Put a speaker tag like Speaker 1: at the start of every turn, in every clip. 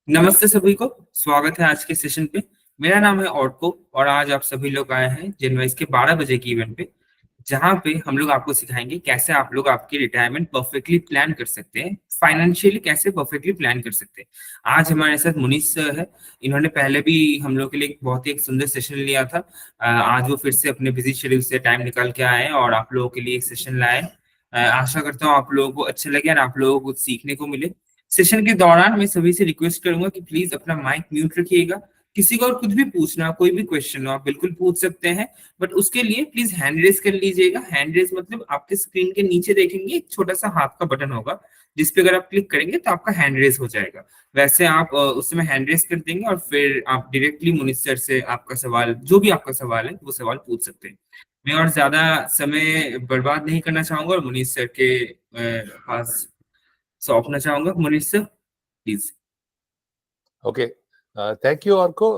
Speaker 1: नमस्ते सभी को। स्वागत है आज के सेशन पे। मेरा नाम है ऑर्को और आज आप सभी लोग आए हैं जनवरी के 12 बजे की इवेंट पे, जहाँ पे हम लोग आपको सिखाएंगे कैसे आप लोग आपकी रिटायरमेंट परफेक्टली प्लान कर सकते हैं, फाइनेंशियली कैसे परफेक्टली प्लान कर सकते हैं। आज हमारे साथ मुनीष सर है। इन्होंने पहले भी हम लोग के लिए एक बहुत ही एक सुंदर सेशन लिया था। आज वो फिर से अपने बिजी शेड्यूल से टाइम निकाल के आए हैं और आप लोगों के लिए एक सेशन लाए हैं। आशा करता हूँ आप लोगों को अच्छा लगे और आप लोगों को कुछ सीखने को मिले। सेशन के दौरान मैं सभी से रिक्वेस्ट करूंगा कि प्लीज अपना माइक म्यूट रखिएगा। किसी को और कुछ भी पूछना, कोई भी क्वेश्चन हो, आप बिल्कुल पूछ सकते हैं। बट उसके लिए प्लीज हैंड रेस कर लीजिएगा। हैंड रेस मतलब आपके स्क्रीन के नीचे देखेंगे एक छोटा सा हाथ का बटन होगा, जिसपे अगर आप क्लिक करेंगे तो आपका हैंड रेस हो जाएगा। वैसे आप उस समय हैंड रेस कर देंगे और फिर आप डायरेक्टली मुनीष सर से आपका सवाल, जो भी आपका सवाल है, वो सवाल पूछ सकते हैं। मैं और ज्यादा समय बर्बाद नहीं करना चाहूंगा और मुनीष सर के पास सौंपना चाहूंगा। Munish sir please.
Speaker 2: Okay, thank you Orko.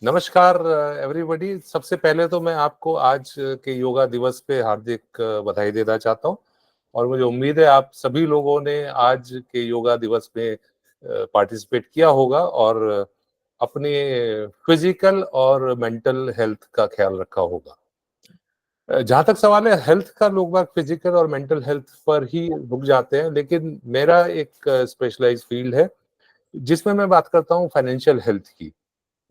Speaker 2: नमस्कार एवरीबॉडी। सबसे पहले तो मैं आपको आज के योगा दिवस पे हार्दिक बधाई देना चाहता हूँ और मुझे उम्मीद है आप सभी लोगों ने आज के योगा दिवस में पार्टिसिपेट किया होगा और अपने फिजिकल और मेंटल हेल्थ का ख्याल रखा होगा। जहां तक सवाल है हेल्थ का, लोग बाग फिजिकल और मेंटल हेल्थ पर ही रुक जाते हैं, लेकिन मेरा एक स्पेशलाइज फील्ड है जिसमें मैं बात करता हूँ फाइनेंशियल हेल्थ की।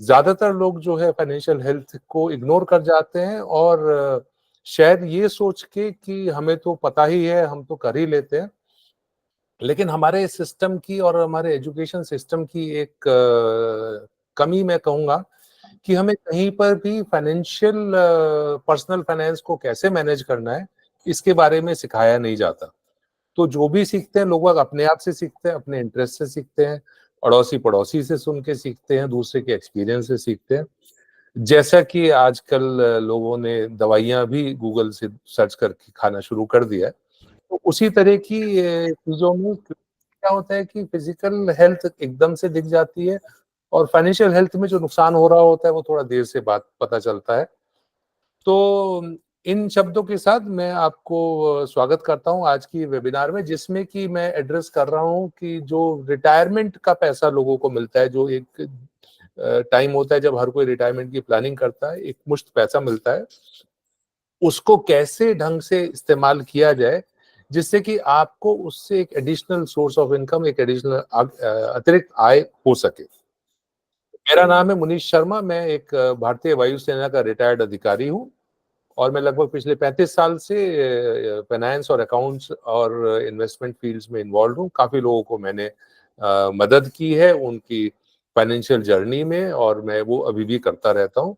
Speaker 2: ज्यादातर लोग जो है फाइनेंशियल हेल्थ को इग्नोर कर जाते हैं और शायद ये सोच के कि हमें तो पता ही है, हम तो कर ही लेते हैं। लेकिन हमारे सिस्टम की और हमारे एजुकेशन सिस्टम की एक कमी मैं कहूंगा कि हमें कहीं पर भी फाइनेंशियल पर्सनल फाइनेंस को कैसे मैनेज करना है इसके बारे में सिखाया नहीं जाता। तो जो भी सीखते हैं लोग अपने आप से सीखते हैं, अपने इंटरेस्ट से सीखते हैं, अड़ोसी पड़ोसी से सुन के सीखते हैं, दूसरे के एक्सपीरियंस से सीखते हैं। जैसा कि आजकल लोगों ने दवाइयां भी गूगल से सर्च करके खाना शुरू कर दिया है, तो उसी तरह की चीजों में क्या होता है कि फिजिकल हेल्थ एकदम से दिख जाती है और फाइनेंशियल हेल्थ में जो नुकसान हो रहा होता है वो थोड़ा देर से बात पता चलता है। तो इन शब्दों के साथ मैं आपको स्वागत करता हूं आज की वेबिनार में, जिसमें कि मैं एड्रेस कर रहा हूं कि जो रिटायरमेंट का पैसा लोगों को मिलता है, जो एक टाइम होता है जब हर कोई रिटायरमेंट की प्लानिंग करता है, एक मुश्त पैसा मिलता है, उसको कैसे ढंग से इस्तेमाल किया जाए जिससे कि आपको उससे एक एडिशनल सोर्स ऑफ इनकम, एक एडिशनल अतिरिक्त आय हो सके। मेरा नाम है मुनीष शर्मा। मैं एक भारतीय वायुसेना का रिटायर्ड अधिकारी हूँ और मैं लगभग पिछले 35 साल से फाइनेंस और अकाउंट्स और इन्वेस्टमेंट फील्ड्स में इन्वॉल्व हूँ। काफी लोगों को मैंने मदद की है उनकी फाइनेंशियल जर्नी में और मैं वो अभी भी करता रहता हूँ,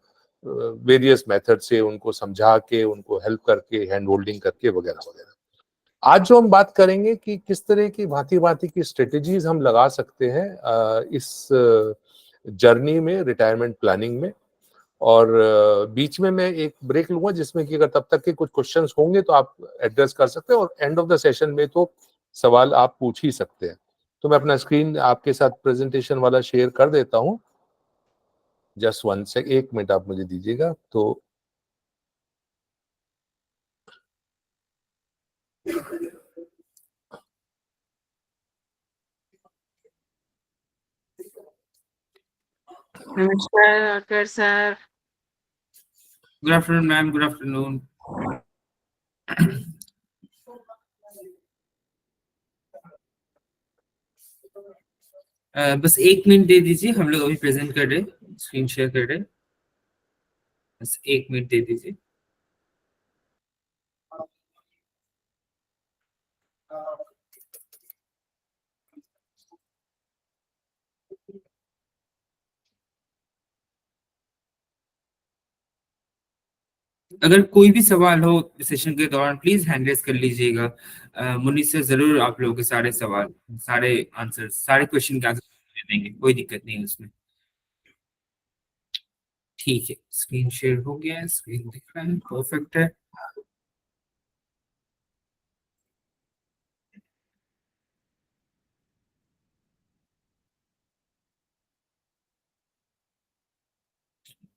Speaker 2: वेरियस मेथड से उनको समझा के, उनको हेल्प करके, हैंड होल्डिंग करके वगैरह वगैरह। आज जो हम बात करेंगे कि किस तरह की भांति भांति की स्ट्रेटेजीज हम लगा सकते हैं इस जर्नी में, रिटायरमेंट प्लानिंग में। और बीच में मैं एक ब्रेक लूंगा जिसमें कि अगर तब तक के कुछ क्वेश्चंस होंगे तो आप एड्रेस कर सकते हैं और एंड ऑफ द सेशन में तो सवाल आप पूछ ही सकते हैं। तो मैं अपना स्क्रीन आपके साथ प्रेजेंटेशन वाला शेयर कर देता हूं। जस्ट वन सेक, एक मिनट आप मुझे दीजिएगा। तो
Speaker 3: नमस्कार doctor sir.
Speaker 1: Good afternoon ma'am, good afternoon. बस 1 मिनट दे दीजिए, हम लोग अभी प्रेजेंट कर रहे, स्क्रीन शेयर कर रहे। बस 1 मिनट दे दीजिए। अगर कोई भी सवाल हो सेशन के दौरान प्लीज हैंड रेस कर लीजिएगा। मुनीष से जरूर आप लोगों के सारे सवाल, सारे आंसर, सारे क्वेश्चन के आंसर दे देंगे, कोई दिक्कत नहीं है उसमें। ठीक है, स्क्रीन शेयर हो गया है, स्क्रीन दिख रहा है, परफेक्ट है।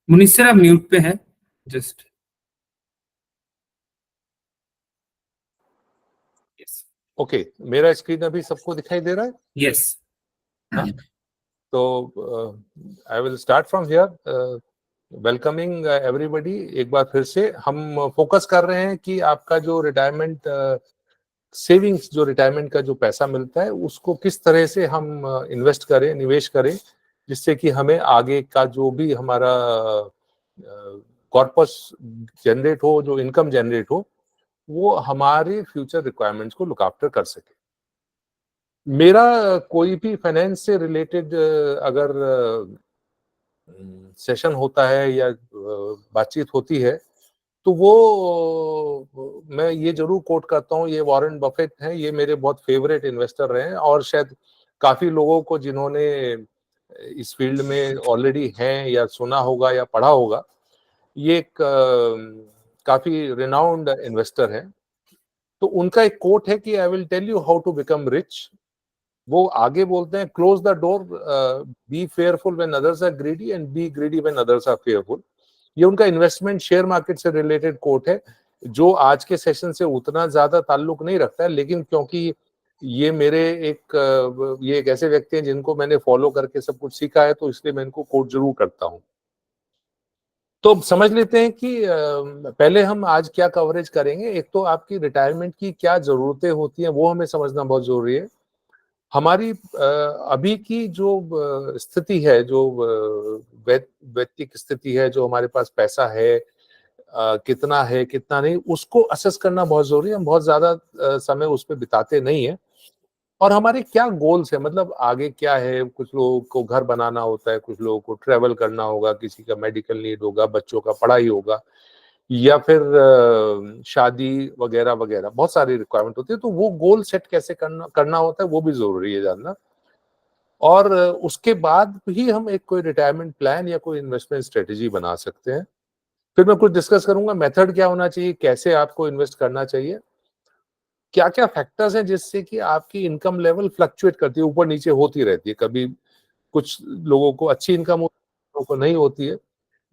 Speaker 1: मुनीष सर आप म्यूट पे है, जस्ट। यस
Speaker 2: ओके, मेरा स्क्रीन अभी सबको दिखाई दे रहा है?
Speaker 1: यस।
Speaker 2: हाँ, तो I will start from here, welcoming everybody. एक बार फिर से हम फोकस कर रहे हैं कि आपका जो रिटायरमेंट सेविंग्स, जो रिटायरमेंट का जो पैसा मिलता है उसको किस तरह से हम इन्वेस्ट करें, निवेश करें, जिससे कि हमें आगे का जो भी हमारा कॉर्पस जनरेट हो, जो इनकम जनरेट हो, वो हमारे फ्यूचर रिक्वायरमेंट्स को लुक आफ्टर कर सके। मेरा कोई भी फाइनेंस से रिलेटेड अगर सेशन होता है या बातचीत होती है, तो वो मैं ये जरूर कोट करता हूँ, ये वॉरेन बफेट हैं, ये मेरे बहुत फेवरेट इन्वेस्टर रहे हैं और शायद काफी लोगों को जिन्होंने इस फील्ड में ऑलरेडी हैं या सुना होगा या पढ़ा होगा, ये एक काफी रिनाउंड इन्वेस्टर हैं। तो उनका एक कोट है कि I will tell you how to become rich. वो आगे बोलते हैं, close the door, be fearful when others are greedy and be greedy when others are fearful. ये उनका इन्वेस्टमेंट शेयर मार्केट से रिलेटेड कोट है, जो आज के सेशन से उतना ज्यादा ताल्लुक नहीं रखता है, लेकिन क्योंकि ये मेरे ये एक ऐसे व्यक्ति हैं जिनको मैंने फॉलो करके सब कुछ सीखा है, तो इसलिए मैं इनको कोट जरूर करता हूं। तो समझ लेते हैं कि पहले हम आज क्या कवरेज करेंगे। एक तो आपकी रिटायरमेंट की क्या जरूरतें होती हैं, वो हमें समझना बहुत जरूरी है। हमारी अभी की जो स्थिति है, जो वैयक्तिक स्थिति है, जो हमारे पास पैसा है, कितना है कितना नहीं, उसको असेस करना बहुत जरूरी है। हम बहुत ज्यादा समय उस पर बिताते नहीं है। और हमारे क्या गोल्स है, मतलब आगे क्या है। कुछ लोगों को घर बनाना होता है, कुछ लोगों को ट्रेवल करना होगा, किसी का मेडिकल नीड होगा, बच्चों का पढ़ाई होगा, या फिर शादी वगैरह वगैरह, बहुत सारी रिक्वायरमेंट होती है। तो वो गोल सेट कैसे करना होता है, वो भी जरूरी है जानना। और उसके बाद ही हम एक कोई रिटायरमेंट प्लान या कोई इन्वेस्टमेंट स्ट्रेटेजी बना सकते हैं। फिर मैं कुछ डिस्कस करूंगा, मेथड क्या होना चाहिए, कैसे आपको इन्वेस्ट करना चाहिए, क्या क्या फैक्टर्स हैं जिससे कि आपकी इनकम लेवल फ्लक्चुएट करती है, ऊपर नीचे होती रहती है। कभी कुछ लोगों को अच्छी इनकम होती है, लोगों को नहीं होती है।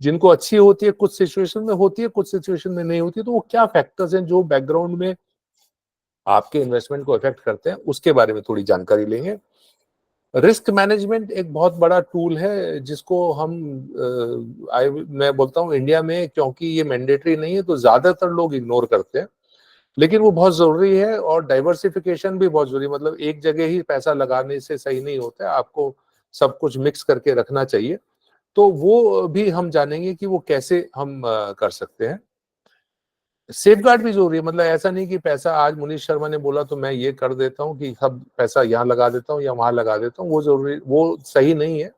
Speaker 2: जिनको अच्छी होती है कुछ सिचुएशन में होती है, कुछ सिचुएशन में नहीं होती है। तो वो क्या फैक्टर्स हैं जो बैकग्राउंड में आपके इन्वेस्टमेंट को इफेक्ट करते हैं, उसके बारे में थोड़ी जानकारी लेंगे। रिस्क मैनेजमेंट एक बहुत बड़ा टूल है, जिसको हम मैं बोलता हूँ इंडिया में, क्योंकि ये मैंडेटरी नहीं है तो ज्यादातर लोग इग्नोर करते हैं, लेकिन वो बहुत जरूरी है। और डाइवर्सिफिकेशन भी बहुत जरूरी है, मतलब एक जगह ही पैसा लगाने से सही नहीं होता है, आपको सब कुछ मिक्स करके रखना चाहिए। तो वो भी हम जानेंगे कि वो कैसे हम कर सकते हैं। सेफगार्ड भी जरूरी है, मतलब ऐसा नहीं कि पैसा आज मुनीश शर्मा ने बोला तो मैं ये कर देता हूँ कि सब पैसा यहाँ लगा देता हूँ या वहां लगा देता हूँ, वो जरूरी, वो सही नहीं है।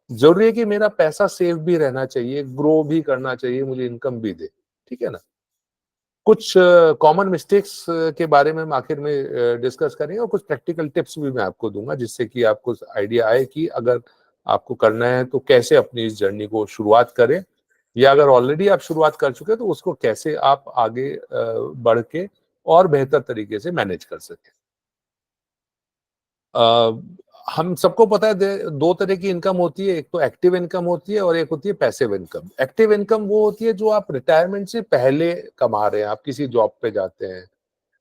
Speaker 2: जरूरी है कि मेरा पैसा सेफ भी रहना चाहिए, ग्रो भी करना चाहिए, मुझे इनकम भी दे, ठीक है ना। कुछ कॉमन मिस्टेक्स के बारे में हम आखिर में डिस्कस करेंगे, और कुछ प्रैक्टिकल टिप्स भी मैं आपको दूंगा, जिससे कि आपको आइडिया आए कि अगर आपको करना है तो कैसे अपनी इस जर्नी को शुरुआत करें, या अगर ऑलरेडी आप शुरुआत कर चुके हैं तो उसको कैसे आप आगे बढ़ के और बेहतर तरीके से मैनेज कर सकें। हम सबको पता है दो तरह की इनकम होती है, एक तो एक्टिव इनकम होती है और एक होती है पैसिव इनकम। एक्टिव इनकम वो होती है जो आप रिटायरमेंट से पहले कमा रहे हैं। आप किसी जॉब पे जाते हैं,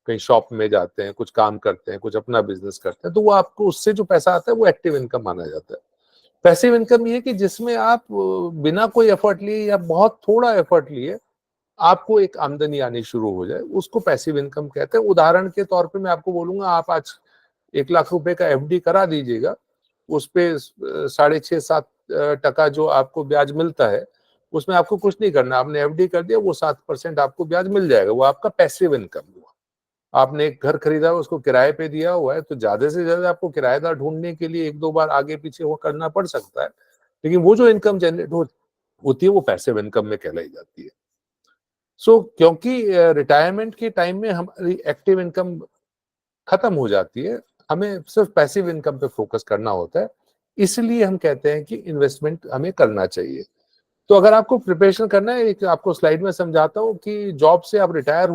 Speaker 2: कहीं शॉप में जाते हैं, कुछ काम करते हैं, कुछ अपना बिजनेस करते हैं, तो वो आपको उससे जो पैसा आता है वो एक्टिव इनकम माना जाता है। पैसिव इनकम ये कि जिसमें आप बिना कोई एफर्ट लिए या बहुत थोड़ा एफर्ट लिए आपको एक आमदनी आनी शुरू हो जाए, उसको पैसिव इनकम कहते हैं। उदाहरण के तौर पे मैं आपको बोलूंगा, आप आज 1 लाख रुपए का एफडी करा दीजिएगा, उस पे 6.5-7% जो आपको ब्याज मिलता है, उसमें आपको कुछ नहीं करना, आपने एफडी कर दिया, वो 7% आपको ब्याज मिल जाएगा, वो आपका पैसिव इनकम हुआ। आपने एक घर खरीदा, उसको किराए पे दिया हुआ है, तो ज्यादा से ज्यादा आपको किराएदार ढूंढने के लिए 1-2 बार आगे पीछे वो करना पड़ सकता है, लेकिन वो जो इनकम जनरेट होती है वो पैसिव इनकम में कहलाई जाती है। क्योंकि रिटायरमेंट के टाइम में हमारी एक्टिव इनकम खत्म हो जाती है, हमें सिर्फ पैसिव इनकम पे फोकस करना होता है, इसलिए हम कहते हैं कि इन्वेस्टमेंट हमें करना चाहिए। तो अगर आपको प्रिपरेशन करना है, एक आपको स्लाइड में समझाता हूँ कि जॉब से आप रिटायर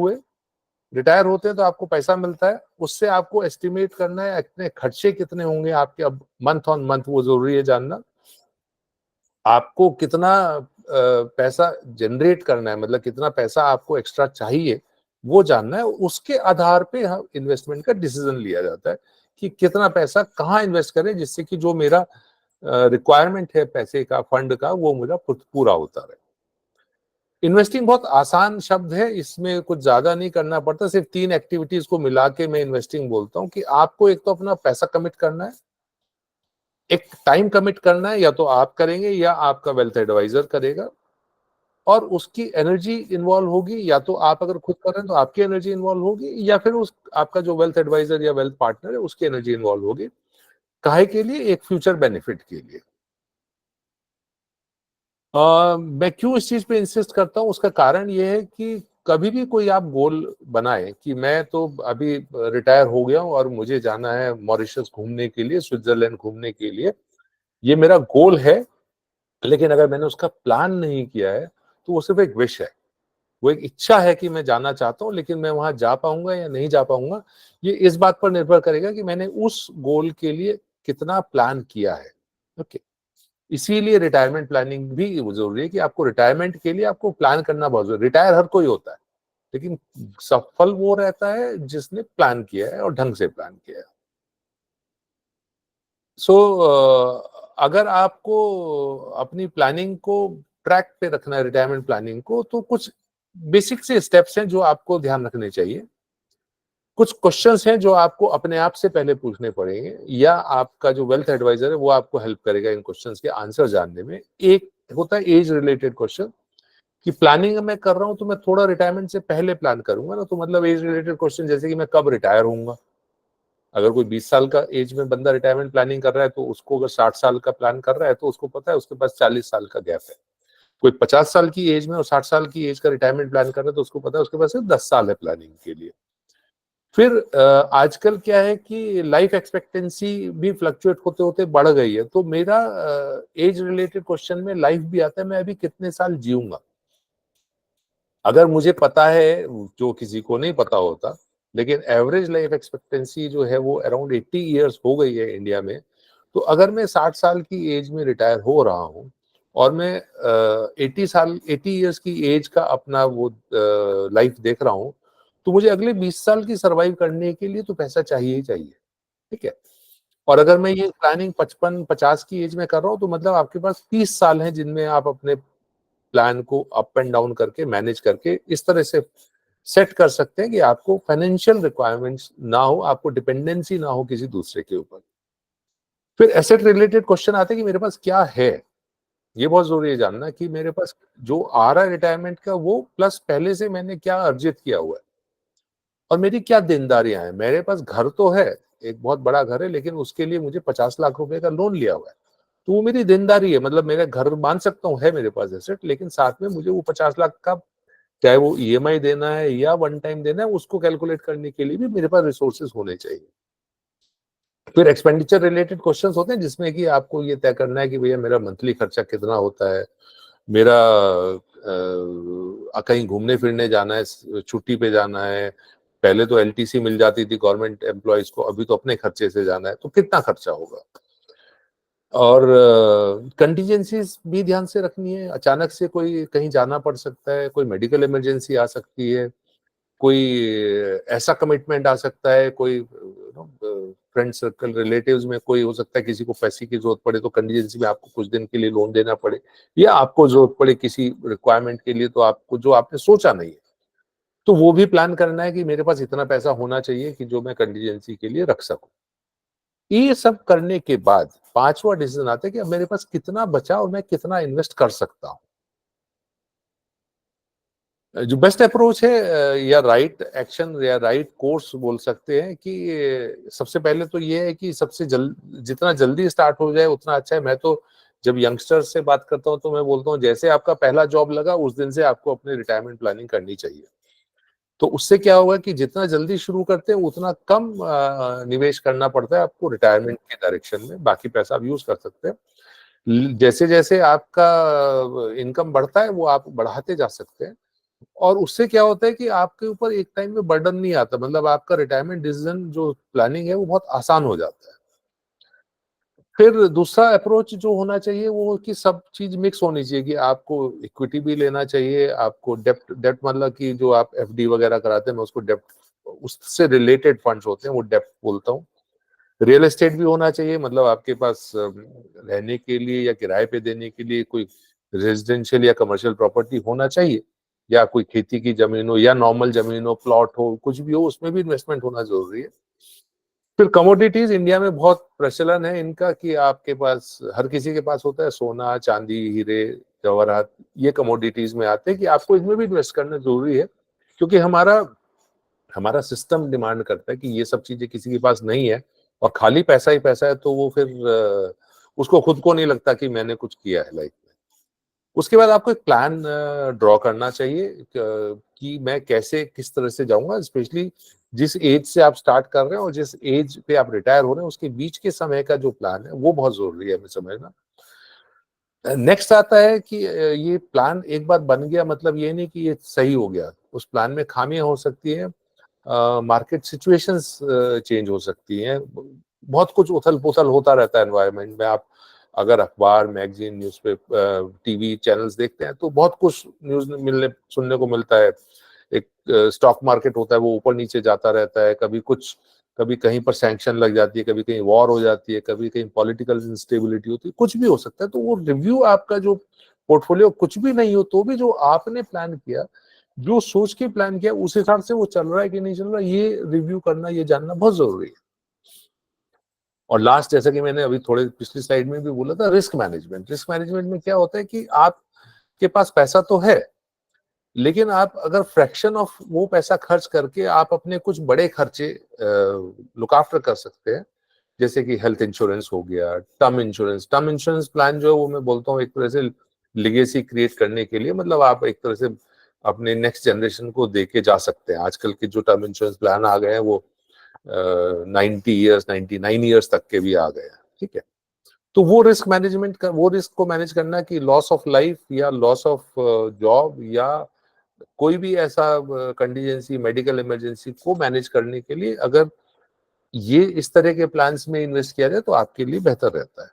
Speaker 2: होते हैं तो आपको पैसा मिलता है, उससे आपको एस्टिमेट करना है इतने खर्चे कितने होंगे आपके, अब मंथ ऑन मंथ, वो जरूरी है जानना। आपको कितना पैसा जनरेट करना है, मतलब कितना पैसा आपको एक्स्ट्रा चाहिए, वो जानना है। उसके आधार पे हम इन्वेस्टमेंट का डिसीजन लिया जाता है कि कितना पैसा कहाँ इन्वेस्ट करें, जिससे कि जो मेरा रिक्वायरमेंट है पैसे का, फंड का, वो मेरा पूरा होता रहे। इन्वेस्टिंग बहुत आसान शब्द है, इसमें कुछ ज्यादा नहीं करना पड़ता, सिर्फ 3 एक्टिविटीज को मिला के मैं इन्वेस्टिंग बोलता हूँ कि आपको एक तो अपना पैसा कमिट करना है, एक टाइम कमिट करना है, या तो आप करेंगे या आपका वेल्थ एडवाइजर करेगा, और उसकी एनर्जी इन्वॉल्व होगी, या तो आप अगर खुद कर रहे हैं तो आपकी एनर्जी इन्वॉल्व होगी, या फिर उस आपका जो वेल्थ एडवाइजर या वेल्थ पार्टनर है उसकी एनर्जी इन्वॉल्व होगी। काहे के लिए? एक फ्यूचर बेनिफिट के लिए। मैं क्यों इस चीज पे इंसिस्ट करता हूँ, उसका कारण ये है कि कभी भी कोई आप गोल बनाए कि मैं तो अभी रिटायर हो गया हूँ और मुझे जाना है मॉरिशस घूमने के लिए, स्विट्जरलैंड घूमने के लिए, ये मेरा गोल है, लेकिन अगर मैंने उसका प्लान नहीं किया है तो वो सिर्फ एक विश है, वो एक इच्छा है कि मैं जाना चाहता हूँ, लेकिन मैं वहां जा पाऊंगा या नहीं जा पाऊंगा, ये इस बात पर निर्भर करेगा कि मैंने उस गोल के लिए कितना प्लान किया है। ओके, इसीलिए रिटायरमेंट प्लानिंग भी जरूरी है कि आपको रिटायरमेंट के लिए आपको प्लान करना बहुत जरूरी है। रिटायर हर कोई होता है, लेकिन सफल वो रहता है जिसने प्लान किया है और ढंग से प्लान किया है। सो अगर आपको अपनी प्लानिंग को ट्रैक पे रखना है, रिटायरमेंट प्लानिंग को, तो कुछ बेसिक से स्टेप्स हैं जो आपको ध्यान रखने चाहिए। कुछ क्वेश्चंस हैं जो आपको अपने आप से पहले पूछने पड़ेंगे, या आपका जो वेल्थ एडवाइजर है वो आपको हेल्प करेगा इन क्वेश्चंस के आंसर जानने में। एक होता है एज रिलेटेड क्वेश्चन, कि प्लानिंग मैं कर रहा हूं तो मैं थोड़ा रिटायरमेंट से पहले प्लान करूंगा ना, तो मतलब एज रिलेटेड क्वेश्चन जैसे कि मैं कब रिटायर होऊंगा। अगर कोई 20 साल का एज में बंदा रिटायरमेंट प्लानिंग कर रहा है, तो उसको अगर 60 साल का प्लान कर रहा है तो उसको पता है उसके पास 40 साल का गैप है। कोई 50 साल की एज में और 60 साल की एज का रिटायरमेंट प्लान कर रहा है तो उसको पता है उसके पास सिर्फ 10 साल है प्लानिंग के लिए। फिर आजकल क्या है कि लाइफ एक्सपेक्टेंसी भी फ्लक्चुएट होते होते बढ़ गई है, तो मेरा एज रिलेटेड क्वेश्चन में लाइफ भी आता है, मैं अभी कितने साल जीऊंगा। अगर मुझे पता है, जो किसी को नहीं पता होता, लेकिन एवरेज लाइफ एक्सपेक्टेंसी जो है वो अराउंड 80 ईयर्स हो गई है इंडिया में, तो अगर मैं 60 साल की एज में रिटायर हो रहा हूँ और मैं 80 ईयर्स की एज का अपना वो लाइफ देख रहा हूँ, तो मुझे अगले 20 साल की सर्वाइव करने के लिए तो पैसा चाहिए ही चाहिए। ठीक है, और अगर मैं ये प्लानिंग 55-50 की एज में कर रहा हूँ, तो मतलब आपके पास 30 साल हैं जिनमें आप अपने प्लान को अप एंड डाउन करके मैनेज करके इस तरह से सेट कर सकते हैं कि आपको फाइनेंशियल रिक्वायरमेंट्स ना हो, आपको डिपेंडेंसी ना हो किसी दूसरे के ऊपर। फिर एसेट रिलेटेड क्वेश्चन आते हैं कि मेरे पास क्या है। ये बहुत जरूरी है जानना कि मेरे पास जो आ रहा है रिटायरमेंट का, वो प्लस पहले से मैंने क्या अर्जित किया हुआ है, और मेरी क्या देनदारियां हैं। मेरे पास घर तो है, एक बहुत बड़ा घर है, लेकिन उसके लिए मुझे 50 लाख रुपए का लोन लिया हुआ है, तो वो मेरी देनदारी है। मतलब मेरा घर मान सकता हूँ है मेरे पास एसेट, लेकिन साथ में मुझे वो 50 लाख का, चाहे वो ईएमआई देना है या वन टाइम देना है, उसको कैलकुलेट करने के लिए भी मेरे पास रिसोर्सेज होने चाहिए। फिर एक्सपेंडिचर रिलेटेड क्वेश्चंस होते हैं जिसमें कि आपको ये तय करना है कि भैया मेरा मंथली खर्चा कितना होता है, मेरा कहीं घूमने फिरने जाना है, छुट्टी पे जाना है, पहले तो एलटीसी मिल जाती थी गवर्नमेंट एम्प्लॉयज को, अभी तो अपने खर्चे से जाना है, तो कितना खर्चा होगा। और कंटीजेंसीज भी ध्यान से रखनी है, अचानक से कोई कहीं जाना पड़ सकता है, कोई मेडिकल इमरजेंसी आ सकती है, कोई ऐसा कमिटमेंट आ सकता है, कोई फ्रेंड सर्कल रिलेटिव्स में कोई हो सकता है किसी को पैसे की जरूरत पड़े, तो कंटीजेंसी में आपको कुछ दिन के लिए लोन देना पड़े, या आपको जरूरत पड़े किसी रिक्वायरमेंट के लिए, तो आपको जो आपने सोचा नहीं है, तो वो भी प्लान करना है कि मेरे पास इतना पैसा होना चाहिए कि जो मैं कंटीजेंसी के लिए रख सकूं। ये सब करने के बाद पांचवा डिसीजन आता है कि अब मेरे पास कितना बचा और मैं कितना इन्वेस्ट कर सकता हूं। जो बेस्ट अप्रोच है, या राइट एक्शन या राइट कोर्स बोल सकते हैं, कि सबसे पहले तो ये है कि जितना जल्दी स्टार्ट हो जाए उतना अच्छा है। मैं तो जब यंगस्टर्स से बात करता हूं तो मैं बोलता हूं जैसे आपका पहला जॉब लगा उस दिन से आपको अपने रिटायरमेंट प्लानिंग करनी चाहिए। तो उससे क्या होगा कि जितना जल्दी शुरू करते हैं उतना कम निवेश करना पड़ता है आपको रिटायरमेंट के डायरेक्शन में, बाकी पैसा आप यूज कर सकते हैं। जैसे जैसे आपका इनकम बढ़ता है वो आप बढ़ाते जा सकते हैं, और उससे क्या होता है कि आपके ऊपर एक टाइम में बर्डन नहीं आता, मतलब आपका रिटायरमेंट डिसीजन जो प्लानिंग है वो बहुत आसान हो जाता है। फिर दूसरा अप्रोच जो होना चाहिए वो कि सब चीज मिक्स होनी चाहिए, कि आपको इक्विटी भी लेना चाहिए, आपको डेप्ट डेप्ट मतलब कि जो आप एफडी वगैरह कराते हैं, मैं उसको डेप्ट, उससे रिलेटेड फंड्स होते हैं वो डेप्ट बोलता हूँ। रियल एस्टेट भी होना चाहिए, मतलब आपके पास रहने के लिए या किराए पे देने के लिए कोई रेजिडेंशियल या कमर्शियल प्रॉपर्टी होना चाहिए, या कोई खेती की जमीन हो या नॉर्मल जमीन हो, प्लॉट हो, कुछ भी हो, उसमें भी इन्वेस्टमेंट होना जरूरी है। फिर कमोडिटीज इंडिया में बहुत प्रचलन है इनका, कि आपके पास हर किसी के पास होता है, सोना, चांदी, हीरे, जवाहरात, ये कमोडिटीज में आते हैं कि आपको इसमें भी इन्वेस्ट करना जरूरी है, क्योंकि हमारा हमारा सिस्टम डिमांड करता है कि ये सब चीजें किसी के पास नहीं है और खाली पैसा ही पैसा है, तो वो फिर उसको खुद को नहीं लगता कि मैंने कुछ किया है लाइफ में। उसके बाद आपको एक प्लान ड्रॉ करना चाहिए कि मैं कैसे किस तरह से जाऊंगा, स्पेशली जिस एज से आप स्टार्ट कर रहे हैं और जिस एज पे आप रिटायर हो रहे हैं, उसके बीच के समय का जो प्लान है वो बहुत जरूरी है हमें समझना। नेक्स्ट आता है कि ये प्लान एक बार बन गया मतलब ये नहीं कि ये सही हो गया, उस प्लान में खामियां हो सकती है, मार्केट सिचुएशंस चेंज हो सकती हैं, बहुत कुछ उथल पुथल होता रहता है एनवायरनमेंट में। आप अगर अखबार, मैगजीन, न्यूज़पेपर, टीवी चैनल्स देखते हैं तो बहुत कुछ न्यूज मिलने सुनने को मिलता है। एक स्टॉक मार्केट होता है, वो ऊपर नीचे जाता रहता है, कभी कहीं पर सैंक्शन लग जाती है, कभी कहीं वॉर हो जाती है, कभी कहीं पॉलिटिकल इंस्टेबिलिटी होती है, कुछ भी हो सकता है। तो वो रिव्यू आपका जो पोर्टफोलियो कुछ भी नहीं हो तो भी जो आपने प्लान किया, जो सोच के प्लान किया, उस हिसाब से वो चल रहा है कि नहीं चल रहा, ये रिव्यू करना, ये जानना बहुत जरूरी है। और लास्ट, जैसा कि मैंने अभी थोड़े पिछली स्लाइड में भी बोला था, रिस्क मैनेजमेंट। रिस्क मैनेजमेंट में क्या होता है कि आपके पास पैसा तो है, लेकिन आप अगर फ्रैक्शन ऑफ वो पैसा खर्च करके आप अपने कुछ बड़े खर्चे लुक आफ्टर कर सकते हैं, जैसे कि हेल्थ इंश्योरेंस हो गया, टर्म इंश्योरेंस प्लान जो है वो मैं बोलता हूँ एक तरह से लिगेसी क्रिएट करने के लिए, मतलब आप एक तरह से अपने नेक्स्ट जनरेशन को दे के जा सकते हैं। आजकल के जो टर्म इंश्योरेंस प्लान आ गए हैं वो 90 ईयर्स, 99 ईयर्स तक के भी आ गए हैं, ठीक है। तो वो रिस्क मैनेजमेंट का, वो रिस्क को मैनेज करना कि लॉस ऑफ लाइफ या लॉस ऑफ जॉब या कोई भी ऐसा कंटीजेंसी, मेडिकल इमरजेंसी को मैनेज करने के लिए अगर ये इस तरह के प्लान्स में इन्वेस्ट किया जाए तो आपके लिए बेहतर रहता है।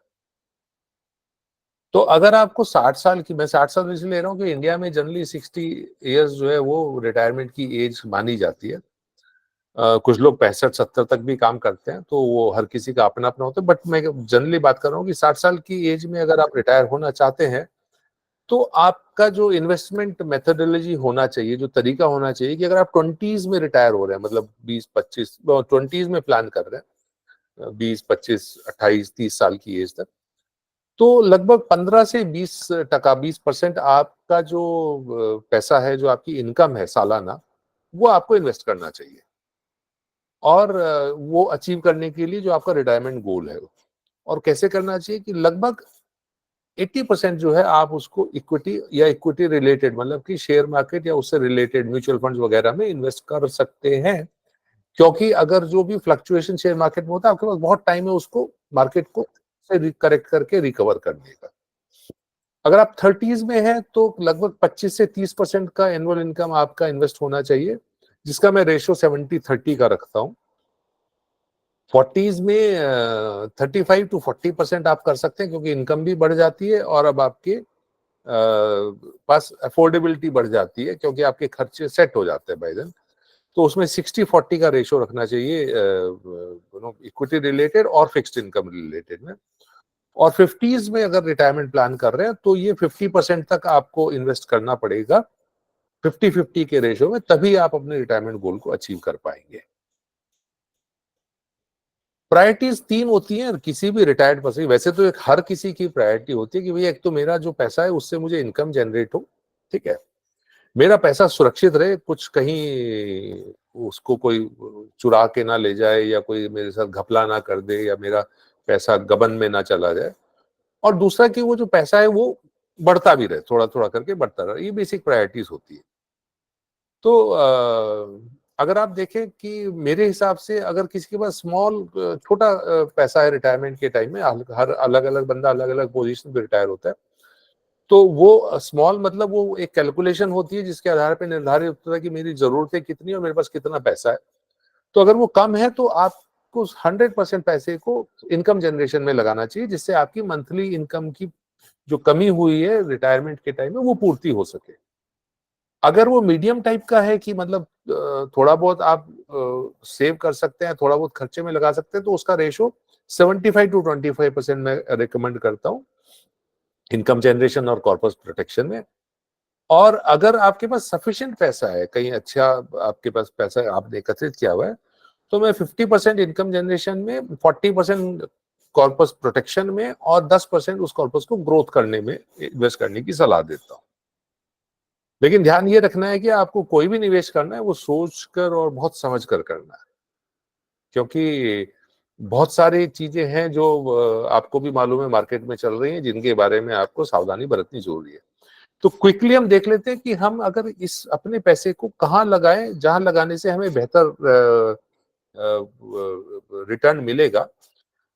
Speaker 2: तो अगर आपको 60 साल की, मैं 60 साल इसलिए ले रहा हूँ कि इंडिया में जनरली 60 इयर्स जो है वो रिटायरमेंट की एज मानी जाती है। कुछ लोग 65-70 तक भी काम करते हैं, तो वो हर किसी का अपना अपना होता है, बट मैं जनरली बात कर रहा हूँ कि 60 साल की एज में अगर आप रिटायर होना चाहते हैं तो आपका जो इन्वेस्टमेंट मेथोडोलॉजी होना चाहिए, जो तरीका होना चाहिए, कि अगर आप 20s में रिटायर हो रहे हैं, मतलब 20-25 20s में प्लान कर रहे हैं, 20-25-28-30 साल की एज तक, तो लगभग 15 से 20%, 20% आपका जो पैसा है, जो आपकी इनकम है सालाना, वो आपको इन्वेस्ट करना चाहिए। और वो अचीव करने के लिए जो आपका रिटायरमेंट गोल है, और कैसे करना चाहिए कि लगभग 80% जो है आप उसको इक्विटी या इक्विटी रिलेटेड, मतलब कि शेयर मार्केट या उससे रिलेटेड म्यूचुअल फंड्स वगैरह में इन्वेस्ट कर सकते हैं। क्योंकि अगर जो भी फ्लक्चुएशन शेयर मार्केट में होता है, आपके पास बहुत टाइम है उसको, मार्केट को से करेक्ट करके रिकवर करने का। अगर आप 30s में हैं तो लगभग 25 से 30% का एनुअल इनकम आपका इन्वेस्ट होना चाहिए, जिसका मैं रेशियो 70-30 का रखता हूँ। 40s में 35-40% आप कर सकते हैं, क्योंकि इनकम भी बढ़ जाती है और अब आपके पास अफोर्डेबिलिटी बढ़ जाती है, क्योंकि आपके खर्चे सेट हो जाते हैं बाय देन। तो उसमें 60-40 का रेशियो रखना चाहिए, इक्विटी रिलेटेड और फिक्स्ड इनकम रिलेटेड में। और 50s में अगर रिटायरमेंट प्लान कर रहे हैं तो ये 50% तक आपको इन्वेस्ट करना पड़ेगा, 50-50 के रेशियो में, तभी आप अपने रिटायरमेंट गोल को अचीव कर पाएंगे। प्रायोरिटीज 3 होती हैं किसी भी रिटायर्ड पर्सन। वैसे तो एक हर किसी की प्रायोरिटी होती है कि भैया, एक तो मेरा जो पैसा है उससे मुझे इनकम जनरेट हो, ठीक है, मेरा पैसा सुरक्षित रहे, कुछ कहीं उसको कोई चुरा के ना ले जाए, या कोई मेरे साथ घपला ना कर दे, या मेरा पैसा गबन में ना चला जाए। और दूसरा कि वो जो पैसा है वो बढ़ता भी रहे, थोड़ा थोड़ा करके बढ़ता रहे। ये बेसिक प्रायोरिटीज होती है। तो अगर आप देखें कि मेरे हिसाब से अगर किसी के पास छोटा पैसा है रिटायरमेंट के टाइम में, हर अलग अलग बंदा अलग अलग पोजीशन पे रिटायर होता है, तो वो स्मॉल मतलब वो एक कैलकुलेशन होती है जिसके आधार पर निर्धारित होता है कि मेरी जरूरतें कितनी और मेरे पास कितना पैसा है। तो अगर वो कम है तो आपको 100% पैसे को इनकम जनरेशन में लगाना चाहिए, जिससे आपकी मंथली इनकम की जो कमी हुई है रिटायरमेंट के टाइम में वो पूर्ति हो सके। अगर वो मीडियम टाइप का है कि मतलब थोड़ा बहुत आप सेव कर सकते हैं, थोड़ा बहुत खर्चे में लगा सकते हैं, तो उसका रेशो 75 to 25% मैं रिकमेंड करता हूँ इनकम जनरेशन और कॉर्पस प्रोटेक्शन में। और अगर आपके पास सफिशिएंट पैसा है, कहीं अच्छा आपके पास पैसा आपने एकत्रित किया हुआ है, तो मैं 50% इनकम जनरेशन में, 40% कॉर्पस प्रोटेक्शन में और 10% उस कॉर्पस को ग्रोथ करने में इन्वेस्ट करने की सलाह देता हूँ। लेकिन ध्यान ये रखना है कि आपको कोई भी निवेश करना है वो सोच कर और बहुत समझ कर करना है, क्योंकि बहुत सारी चीजें हैं जो आपको भी मालूम है मार्केट में चल रही हैं, जिनके बारे में आपको सावधानी बरतनी जरूरी है। तो क्विकली हम देख लेते हैं कि हम अगर इस अपने पैसे को कहाँ लगाएं जहां लगाने से हमें बेहतर रिटर्न मिलेगा।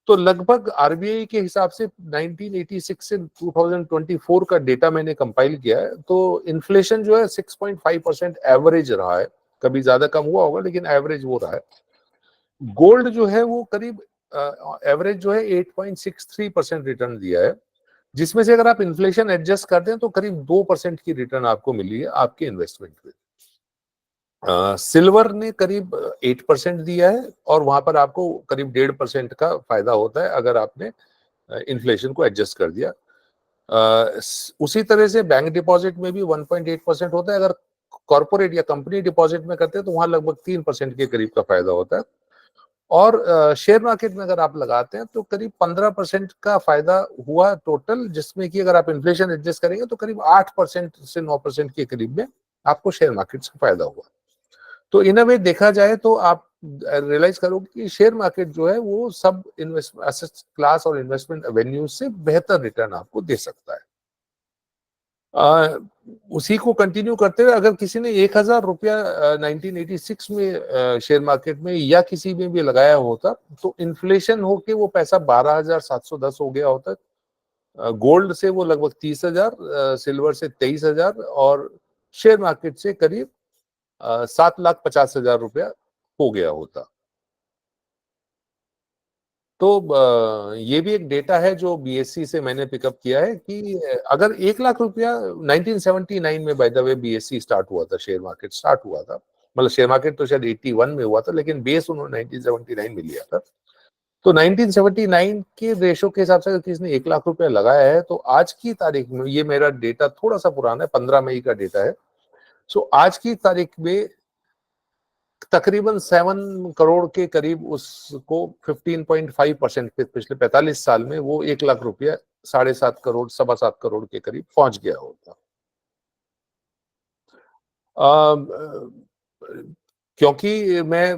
Speaker 2: तो लगभग आरबीआई के हिसाब से 1986 से 2024 का डेटा मैंने कंपाइल किया है, तो इन्फ्लेशन जो है 6.5% एवरेज रहा है, कभी ज्यादा कम हुआ होगा लेकिन एवरेज वो रहा है। गोल्ड जो है वो करीब एवरेज जो है 8.63% रिटर्न दिया है, जिसमें से अगर आप इन्फ्लेशन एडजस्ट कर दें तो करीब 2% की रिटर्न आपको मिली है आपके इन्वेस्टमेंट पे। सिल्वर ने करीब 8% दिया है और वहां पर आपको करीब 1.5% का फायदा होता है अगर आपने इन्फ्लेशन को एडजस्ट कर दिया। उसी तरह से बैंक डिपॉजिट में भी 1.8% होता है, अगर कॉर्पोरेट या कंपनी डिपॉजिट में करते हैं तो वहां लगभग 3% के करीब का फायदा होता है। और शेयर मार्केट में अगर आप लगाते हैं तो करीब 15% का फायदा हुआ टोटल, जिसमें कि अगर आप इन्फ्लेशन एडजस्ट करेंगे तो करीब 8% से 9% के करीब में आपको शेयर मार्केट से फायदा हुआ। तो इन अ वे देखा जाए तो आप रियलाइज करोगे कि शेयर मार्केट जो है वो सब इन्वेस्टमेंट एसेट क्लास और इन्वेस्टमेंट एवेन्यू से बेहतर रिटर्न आपको दे सकता है। उसी को कंटिन्यू करते हुए अगर किसी ने 1,000 रुपया 1986 में शेयर मार्केट में या किसी में भी लगाया होता तो इन्फ्लेशन होके वो पैसा 12,710 हो गया होता। गोल्ड से वो लगभग 30,000, सिल्वर से 23,000 और शेयर मार्केट से करीब 7,50,000 रुपया हो गया होता। तो ये भी एक डेटा है जो बीएससी से मैंने पिकअप किया है कि अगर 1,00,000 रुपया 1979 में by the way BSc start हुआ था, शेयर मार्केट स्टार्ट हुआ था, मतलब शेयर मार्केट तो शायद 81 में हुआ था लेकिन बेस उन्होंने 1979 में लिया था। तो 1979 के रेशो के हिसाब से अगर किसी ने 1,00,000 रुपया लगाया है तो आज की तारीख में, ये मेरा डेटा थोड़ा सा पुराना है, 15 मई का डेटा है, सो आज की तारीख में तकरीबन 7 करोड़ के करीब उसको 15.5% पे पिछले 45 साल में वो 1,00,000 रुपया 7.5 करोड़ 7.25 करोड़ के करीब पहुंच गया होता। क्योंकि मैं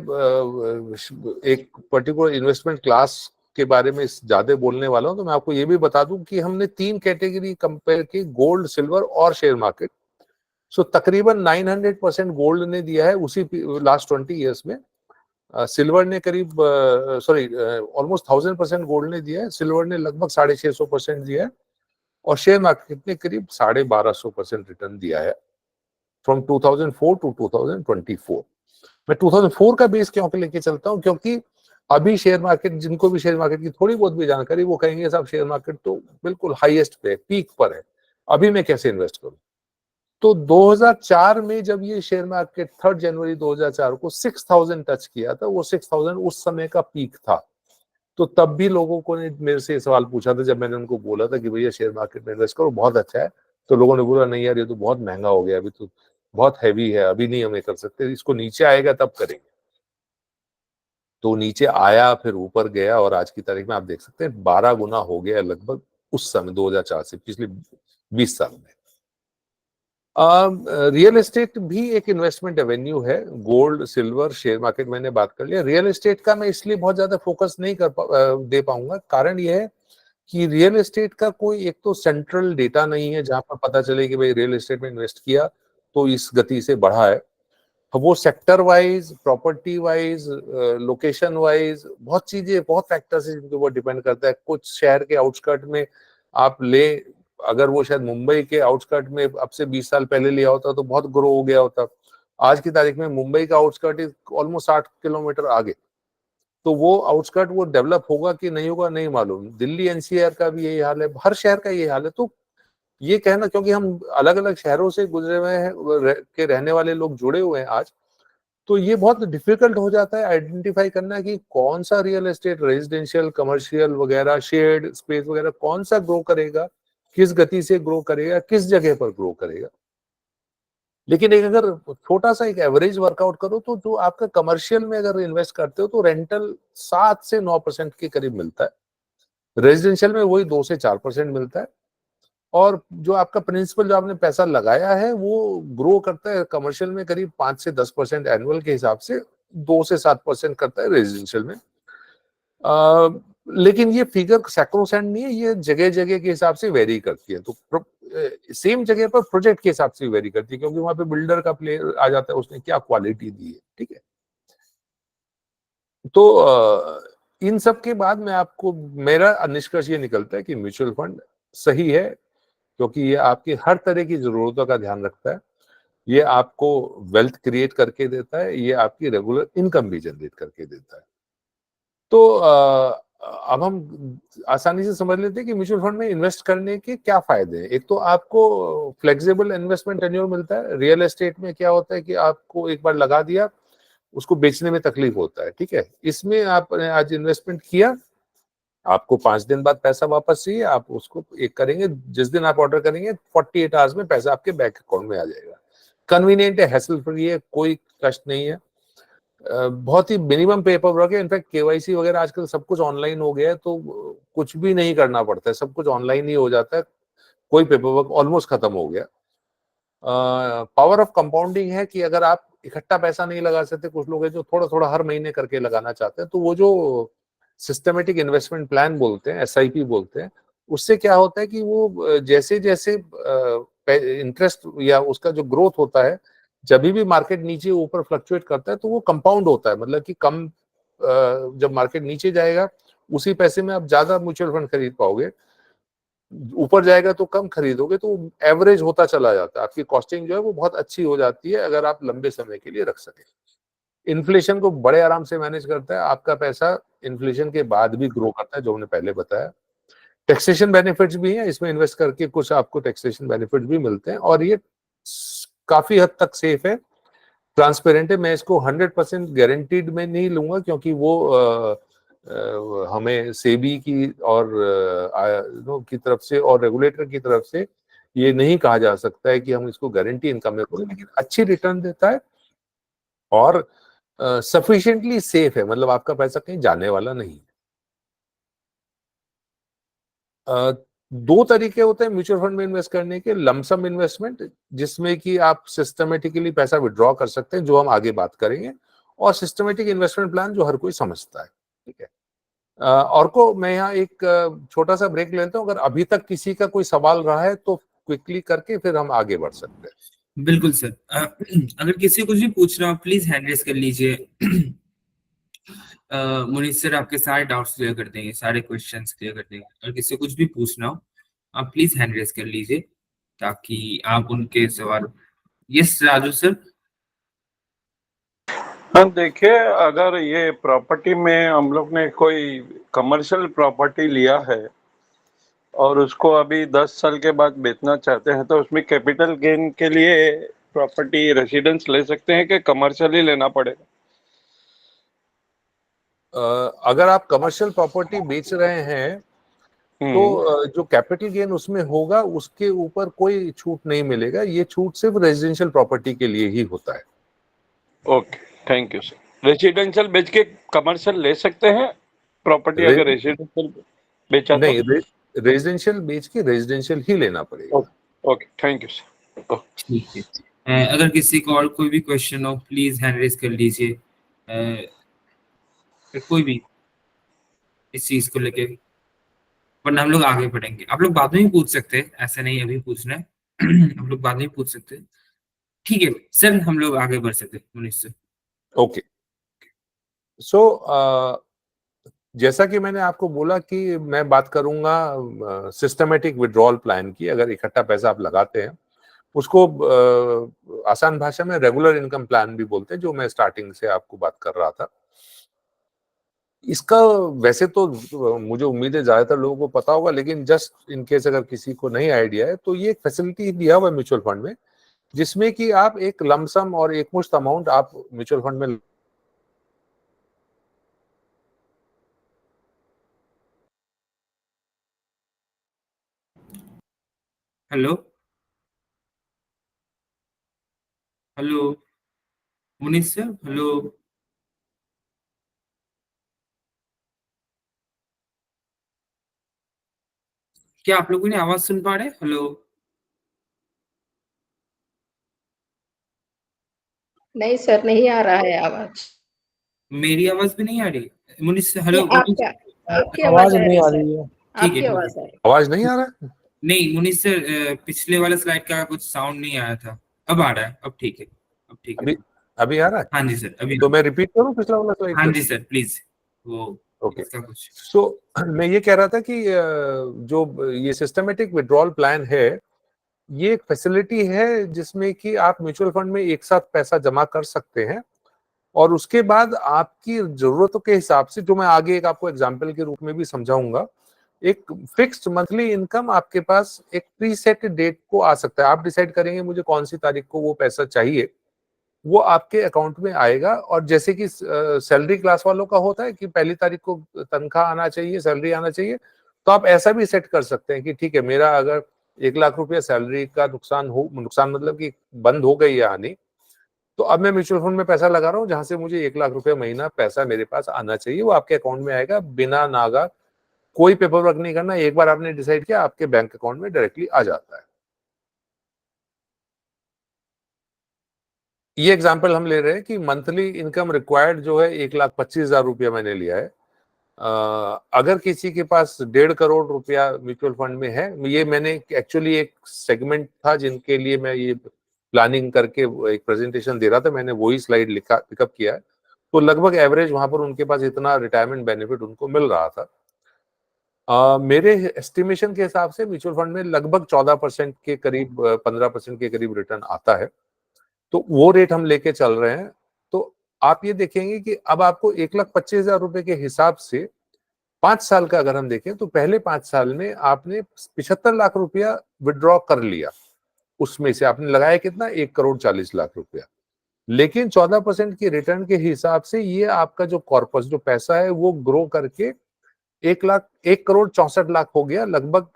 Speaker 2: एक पर्टिकुलर इन्वेस्टमेंट क्लास के बारे में ज्यादा बोलने वाला हूं तो मैं आपको ये भी बता दूं कि हमने 3 कैटेगरी कंपेयर की, गोल्ड, सिल्वर और शेयर मार्केट। सो तकरीबन 900% गोल्ड ने दिया है उसी लास्ट 20 ईयर्स में। सिल्वर ने करीब सॉरी ऑलमोस्ट 1,000% गोल्ड ने दिया है, सिल्वर ने लगभग 650% दिया है और शेयर मार्केट ने करीब 1,250% रिटर्न दिया है फ्रॉम 2004 टू 2024। मैं 2004 का बेस क्यों लेके चलता हूं, क्योंकि अभी शेयर मार्केट, जिनको भी शेयर मार्केट की थोड़ी बहुत भी जानकारी, वो कहेंगे साहब शेयर मार्केट तो बिल्कुल हाईएस्ट पे, पीक पर है, अभी मैं कैसे इन्वेस्ट करूं। तो 2004 में जब ये शेयर मार्केट 3 जनवरी 2004 को 6,000 टच किया था, वो 6,000 उस समय का पीक था। तो तब भी लोगों को ने मेरे से सवाल पूछा था जब मैंने उनको बोला था कि भैया शेयर मार्केट में इन्वेस्ट करो, बहुत अच्छा है, तो लोगों ने बोला नहीं यार ये तो बहुत महंगा हो गया, अभी तो बहुत हैवी है, अभी नहीं हमें कर सकते, इसको नीचे आएगा तब करेंगे। तो नीचे आया, फिर ऊपर गया और आज की तारीख में आप देख सकते हैं 12 गुना हो गया लगभग उस समय 2004 से, पिछले 20 साल में। रियल एस्टेट भी एक इन्वेस्टमेंट एवेन्यू है। गोल्ड, सिल्वर, शेयर मार्केट मैंने बात कर लिया। रियल एस्टेट का मैं इसलिए बहुत ज्यादा फोकस नहीं दे पाऊंगा, कारण यह है कि रियल एस्टेट का कोई एक तो सेंट्रल डेटा नहीं है जहां पर पता चले कि भाई रियल एस्टेट में इन्वेस्ट किया तो इस गति से बढ़ा है। वो sector wise, property wise, location wise बहुत चीजें, बहुत फैक्टर्स है जिनके ऊपर डिपेंड करता है। कुछ शहर के आउटस्कर्ट में आप ले, अगर वो शायद मुंबई के आउटस्कर्ट में अब से 20 साल पहले लिया होता तो बहुत ग्रो हो गया होता। आज की तारीख में मुंबई का आउटस्कर्ट इज ऑलमोस्ट 60 किलोमीटर आगे, तो वो आउटस्कर्ट वो डेवलप होगा कि नहीं होगा नहीं मालूम। दिल्ली एनसीआर का भी यही हाल है, हर शहर का यही हाल है। तो ये कहना, क्योंकि हम अलग अलग शहरों से गुजरे हुए हैं, के रहने वाले लोग जुड़े हुए हैं आज, तो ये बहुत डिफिकल्ट हो जाता है आइडेंटिफाई करना कि कौन सा रियल एस्टेट, रेजिडेंशियल, कमर्शियल वगैरह, शेयर्ड स्पेस वगैरह कौन सा ग्रो करेगा, किस गति से ग्रो करेगा, किस जगह पर ग्रो करेगा। लेकिन एक अगर छोटा सा एक एवरेज वर्कआउट करो तो जो आपका कमर्शियल में अगर इन्वेस्ट करते हो तो रेंटल 7 से 9% के करीब मिलता है, रेजिडेंशियल में वही 2 से 4% मिलता है, और जो आपका प्रिंसिपल, जो आपने पैसा लगाया है, वो ग्रो करता है कमर्शियल में करीब 5 से 10% एनुअल के हिसाब से, 2 से 7% करता है रेजिडेंशियल में। लेकिन ये फिगर सैक्रोसेंट नहीं है, ये जगह जगह के हिसाब से वेरी करती है। तो सेम जगह पर प्रोजेक्ट के हिसाब से वेरी करती है, क्योंकि वहां पे बिल्डर का प्ले आ जाता है, उसने क्या क्वालिटी दी है, ठीक है। तो इन सब के बाद मैं आपको, मेरा निष्कर्ष ये निकलता है कि म्यूचुअल फंड सही है, क्योंकि ये आपकी हर तरह की जरूरतों का ध्यान रखता है, ये आपको वेल्थ क्रिएट करके देता है, ये आपकी रेगुलर इनकम भी जनरेट करके देता है। तो अब हम आसानी से समझ लेते हैं कि म्यूचुअल फंड में इन्वेस्ट करने के क्या फायदे हैं। एक तो आपको फ्लेक्सिबल इन्वेस्टमेंट टेन्योर मिलता है। रियल एस्टेट में क्या होता है कि आपको एक बार लगा दिया, उसको बेचने में तकलीफ होता है, ठीक है। इसमें आपने आज इन्वेस्टमेंट किया, आपको 5 दिन बाद पैसा वापस चाहिए, आप उसको एक करेंगे, जिस दिन आप ऑर्डर करेंगे 48 आवर्स में पैसा आपके बैंक अकाउंट में आ जाएगा। कन्वीनियंट है, हैसल फ्री है, कोई कष्ट नहीं है, बहुत ही मिनिमम पेपर वर्क है। इनफैक्ट केवाईसी वगैरह आजकल सब कुछ ऑनलाइन हो गया है, तो कुछ भी नहीं करना पड़ता है, सब कुछ ऑनलाइन ही हो जाता है, कोई पेपर वर्क ऑलमोस्ट खत्म हो गया। पावर ऑफ कंपाउंडिंग है कि अगर आप इकट्ठा पैसा नहीं लगा सकते, कुछ लोग हैं जो थोड़ा थोड़ा हर महीने करके लगाना चाहते हैं, तो वो जो सिस्टमेटिक इन्वेस्टमेंट प्लान बोलते हैं, एसआईपी बोलते हैं, उससे क्या होता है कि वो जैसे जैसे इंटरेस्ट या उसका जो ग्रोथ होता है, जब भी मार्केट नीचे ऊपर फ्लक्चुएट करता है तो वो कंपाउंड होता है, मतलब कि कम जब मार्केट नीचे जाएगा उसी पैसे में आप ज्यादा म्यूचुअल फंड खरीद पाओगे, ऊपर जाएगा तो कम खरीदोगे, तो एवरेज होता चला जाता है, आपकी कॉस्टिंग जो है वो बहुत अच्छी हो जाती है अगर आप लंबे समय के लिए रख सके। इन्फ्लेशन को बड़े आराम से मैनेज करता है, आपका पैसा इन्फ्लेशन के बाद भी ग्रो करता है, जो हमने पहले बताया। टैक्सेशन बेनिफिट्स भी हैं इसमें, इन्वेस्ट करके कुछ आपको टैक्सेशन बेनिफिट्स भी मिलते हैं, और ये काफी हद तक सेफ है, ट्रांसपेरेंट है। मैं इसको 100% गारंटीड में नहीं लूंगा, क्योंकि वो हमें सेबी की और की तरफ से और रेगुलेटर की तरफ से ये नहीं कहा जा सकता है कि हम इसको गारंटी इनकम में करें, लेकिन अच्छी रिटर्न देता है और सफिशिएंटली सेफ है, मतलब आपका पैसा कहीं जाने वाला नहीं। दो तरीके होते हैं म्यूचुअल फंड में इन्वेस्ट करने के। लमसम इन्वेस्टमेंट, जिसमें कि आप सिस्टमेटिकली पैसा विड्रॉ कर सकते हैं, जो हम आगे बात करेंगे, और सिस्टमेटिक इन्वेस्टमेंट प्लान जो हर कोई समझता है, ठीक है। और को मैं यहाँ एक छोटा सा ब्रेक लेता हूँ, अगर अभी तक किसी का कोई सवाल रहा है तो क्विकली करके फिर हम आगे बढ़ सकते हैं।
Speaker 1: बिल्कुल सर। अगर किसी को कुछ भी पूछना हो प्लीज हैंड रेज कर लीजिए। मुनीष सर आपके सारे डाउट्स क्लियर कर देंगे, सारे क्वेश्चंस क्लियर कर देंगे। अगर किसी को कुछ भी पूछना हो आप प्लीज हैंड रेज कर लीजिए ताकि आप उनके सवाल। Yes Raju sir.
Speaker 4: हाँ, देखिए, अगर ये प्रॉपर्टी में हम लोग ने कोई कमर्शियल प्रॉपर्टी लिया है और उसको अभी 10 साल के बाद बेचना चाहते हैं, तो उसमें कैपिटल गेन के लिए प्रॉपर्टी रेसिडेंस ले सकते हैं कि कमर्शियल ही लेना पड़ेगा?
Speaker 2: अगर आप कमर्शियल प्रॉपर्टी बेच रहे हैं तो जो कैपिटल गेन उसमें होगा उसके ऊपर कोई छूट नहीं मिलेगा, ये छूट सिर्फ रेजिडेंशियल प्रॉपर्टी के लिए ही होता है।
Speaker 4: Okay, thank you sir. Residential बेच के कमर्शियल ले सकते हैं प्रॉपर्टी अगर रेसिडेंशियल बेचा तो?
Speaker 2: नहीं, रेजिडेंशियल बेच के रेजिडेंशियल ही लेना पड़ेगा।
Speaker 4: Okay, thank you sir.
Speaker 1: ठीक है। अगर किसी को और कोई भी क्वेश्चन हो प्लीज हैंड रेज कर लीजिए, फिर कोई भी इस चीज को लेके, वरना हम लोग आगे बढ़ेंगे। आप लोग बाद में भी पूछ सकते हैं, ऐसा नहीं अभी पूछना है। हम लोग बाद में भी पूछ सकते हैं, ठीक है सर। हम लोग आगे बढ़ सकते हैं मुनीष सर।
Speaker 2: ओके, सो जैसा कि मैंने आपको बोला कि मैं बात करूंगा सिस्टमेटिक विड्रॉल प्लान की। अगर इकट्ठा पैसा आप लगाते हैं, उसको आसान भाषा में रेगुलर इनकम प्लान भी बोलते हैं, जो मैं स्टार्टिंग से आपको बात कर रहा था। इसका वैसे तो मुझे उम्मीद है ज्यादातर लोगों को पता होगा, लेकिन जस्ट इन केस अगर किसी को नहीं आइडिया है तो ये एक फैसिलिटी दिया हुआ है म्यूचुअल फंड में, जिसमें कि आप एक लमसम और एक मुश्त अमाउंट आप म्यूचुअल फंड में
Speaker 1: hello hello Munish sir, hello. क्या आप लोगों ने आवाज सुन पा रहे हैं? हेलो।
Speaker 3: नहीं सर, नहीं आ रहा है आवाज।
Speaker 1: मेरी आवाज भी नहीं आ रही? मुनीष सर,
Speaker 3: नहीं,
Speaker 1: हेलो मुनीष।
Speaker 3: आपका आपकी
Speaker 5: आवाज
Speaker 3: आवाज आ
Speaker 5: नहीं
Speaker 3: रही
Speaker 5: आ
Speaker 3: सर।
Speaker 5: रही है।
Speaker 1: ठीक है
Speaker 3: आपकी
Speaker 1: ठीक है।
Speaker 3: आवाज आ रही।
Speaker 2: आवाज नहीं आ रहा है?
Speaker 1: नहीं मुनीष सर, पिछले वाले स्लाइड का कुछ साउंड नहीं आया था। अब आ रहा है, अब ठीक है। अब ठीक है
Speaker 2: अभी
Speaker 1: तो।
Speaker 2: अभी आ रहा है?
Speaker 1: हाँ जी सर, अभी।
Speaker 2: तो मैं रिपीट करूं पिछला वाला स्लाइड
Speaker 1: हाँ
Speaker 2: फिर?
Speaker 1: जी सर, प्लीज। वो
Speaker 2: ओके।
Speaker 1: इसका कुछ।
Speaker 2: सो मैं ये कह रहा था कि जो ये सिस्टमेटिक विड्रॉल प्लान है, ये एक फैसिलिटी है जिसमें कि आप म्यूचुअल फंड में एक साथ पैसा जमा कर सकते हैं, और उसके बाद आपकी जरूरतों के हिसाब से, जो मैं आगे एक आपको एग्जांपल के रूप में भी समझाऊंगा, एक फिक्स्ड मंथली इनकम आपके पास एक प्रीसेट डेट को आ सकता है। आप डिसाइड करेंगे मुझे कौन सी तारीख को वो पैसा चाहिए, वो आपके अकाउंट में आएगा। और जैसे कि सैलरी क्लास वालों का होता है कि पहली तारीख को तनख्वाह आना चाहिए, सैलरी आना चाहिए, तो आप ऐसा भी सेट कर सकते हैं कि ठीक है, मेरा अगर 1 लाख रुपया सैलरी का नुकसान मतलब कि बंद हो गई है आनी, तो अब मैं म्यूचुअल फंड में पैसा लगा रहा हूँ जहां से मुझे 1 लाख रुपया महीना पैसा मेरे पास आना चाहिए, वो आपके अकाउंट में आएगा बिना नागा। कोई पेपर वर्क नहीं करना, एक बार आपने डिसाइड किया आपके बैंक अकाउंट में डायरेक्टली आ जाता है। ये एग्जांपल हम ले रहे हैं कि मंथली इनकम रिक्वायर्ड जो है 1,25,000 रुपया मैंने लिया है। अगर किसी के पास 1.5 करोड़ रुपया म्यूचुअल फंड में है, ये मैंने एक्चुअली एक सेगमेंट था जिनके लिए मैं ये प्लानिंग करके एक प्रेजेंटेशन दे रहा था, मैंने वही स्लाइड लिखा पिकअप किया है। तो लगभग एवरेज वहां पर उनके पास इतना रिटायरमेंट बेनिफिट उनको मिल रहा था। मेरे एस्टिमेशन के हिसाब से म्यूचुअल फंड में लगभग 14% के करीब, 15% के करीब रिटर्न आता है। तो वो रेट हम लेके चल रहे हैं। तो आप ये देखेंगे कि अब आपको 1,25,000 रुपए के हिसाब से 5 साल का अगर हम देखें, तो पहले 5 साल में आपने 75 लाख रुपया विड्रॉ कर लिया। उसमें से आपने लगाया कितना? 1,40,40,00,000 रुपया। लेकिन 14% की रिटर्न के हिसाब से ये आपका जो कॉर्पस, जो पैसा है, वो ग्रो करके 1,64,00,000 हो गया। लगभग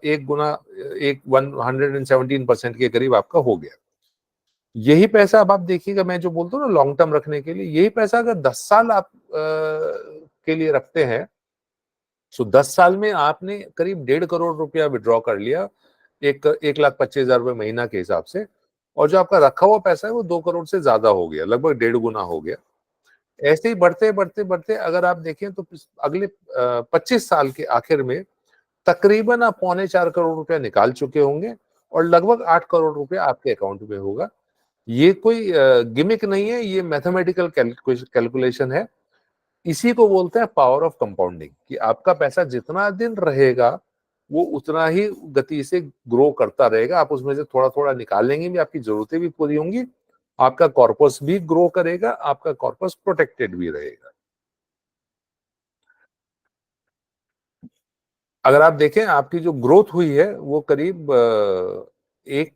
Speaker 2: एक गुना, एक 117% के करीब आपका हो गया। यही पैसा अब आप देखिएगा, मैं जो बोलता हूँ ना लॉन्ग टर्म रखने के लिए, यही पैसा अगर 10 साल आप के लिए रखते हैं, तो 10 साल में आपने करीब 1.5 करोड़ रुपया विड्रॉ कर लिया, 1,25,000 रुपये महीना के हिसाब से। और जो आपका रखा हुआ पैसा है वो 2 करोड़ से ज्यादा हो गया, लगभग 1.5 गुना हो गया। ऐसे ही बढ़ते बढ़ते बढ़ते अगर आप देखें तो अगले 25 साल के आखिर में तकरीबन आप 3.25 करोड़ रुपया निकाल चुके होंगे, और लगभग 8 करोड़ रुपया आपके अकाउंट में होगा। ये कोई गिमिक नहीं है, ये मैथमेटिकल कैलकुलेशन है। इसी को बोलते हैं पावर ऑफ कंपाउंडिंग, कि आपका पैसा जितना दिन रहेगा वो उतना ही गति से ग्रो करता रहेगा। आप उसमें से थोड़ा थोड़ा निकालेंगे भी, आपकी जरूरतें भी पूरी होंगी, आपका कॉर्पस भी ग्रो करेगा, आपका कॉर्पस प्रोटेक्टेड भी रहेगा। अगर आप देखें आपकी जो ग्रोथ हुई है वो करीब एक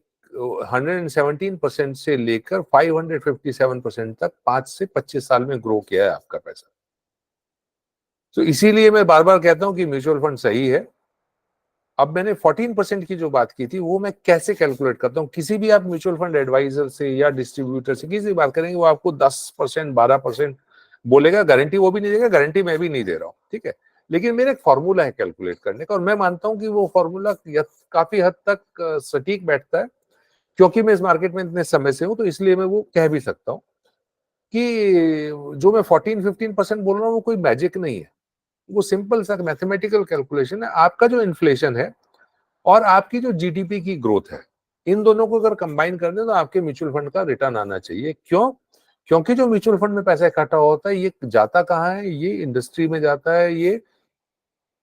Speaker 2: 117% से लेकर 557% तक 5 से 25 साल में ग्रो किया है आपका पैसा। तो इसीलिए मैं बार बार कहता हूं कि म्यूचुअल फंड सही है। अब मैंने 14% की जो बात की थी वो मैं कैसे कैलकुलेट करता हूं। किसी भी आप म्यूचुअल फंड एडवाइजर से या डिस्ट्रीब्यूटर से किसी से बात करेंगे, वो आपको 10% 12% बोलेगा, गारंटी वो भी नहीं देगा, गारंटी मैं भी नहीं दे रहा हूं, ठीक है। लेकिन मेरा एक फॉर्मूला है कैलकुलेट करने का, और मैं मानता हूं कि वो फॉर्मूला काफी हद तक सटीक बैठता है, क्योंकि मैं इस मार्केट में इतने समय से हूं, तो इसलिए मैं वो कह भी सकता हूं कि जो मैं 14-15% बोल रहा हूँ वो कोई मैजिक नहीं है। वो सिंपल सा मैथमेटिकल कैलकुलेशन है। आपका जो इन्फ्लेशन है और आपकी जो जीडीपी की ग्रोथ है, इन दोनों को अगर कंबाइन कर दें तो आपके म्यूचुअल फंड का रिटर्न आना चाहिए। क्यों? क्योंकि जो म्यूचुअल फंड में पैसा इकट्ठा होता है, ये जाता कहाँ है? ये इंडस्ट्री में जाता है, ये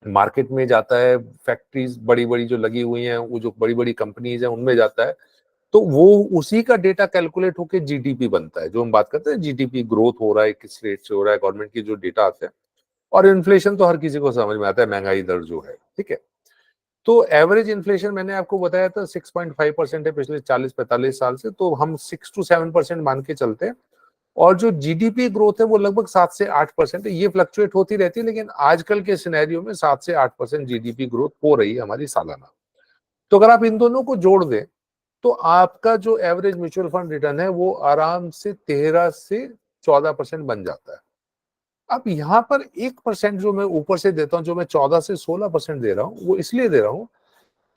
Speaker 2: मार्केट में जाता है, फैक्ट्रीज बड़ी बड़ी जो लगी हुई हैं, वो जो बड़ी बड़ी कंपनीज हैं उनमें जाता है। तो वो उसी का डेटा कैलकुलेट होकर जीडीपी बनता है। जो हम बात करते हैं जीडीपी ग्रोथ हो रहा है किस रेट से हो रहा है, गवर्नमेंट की जो डेटा आते हैं, और इन्फ्लेशन तो हर किसी को समझ में आता है, महंगाई दर जो है, ठीक है। तो एवरेज इन्फ्लेशन मैंने आपको बताया था 6.5% है पिछले 40-45 साल से, तो हम 6 to 7% मान के चलते हैं। और जो जीडीपी ग्रोथ है वो लगभग 7 से 8% है। ये फ्लक्चुएट होती रहती है, लेकिन आजकल के सिनेरियो में 7 से 8% जीडीपी ग्रोथ हो रही है हमारी सालाना। तो अगर आप इन दोनों को जोड़ दें तो आपका जो एवरेज म्यूचुअल फंड रिटर्न है वो आराम से 13 से 14% बन जाता है। अब यहाँ पर 1% जो मैं ऊपर से देता हूँ, जो मैं 14 से 16% दे रहा हूँ, वो इसलिए दे रहा हूँ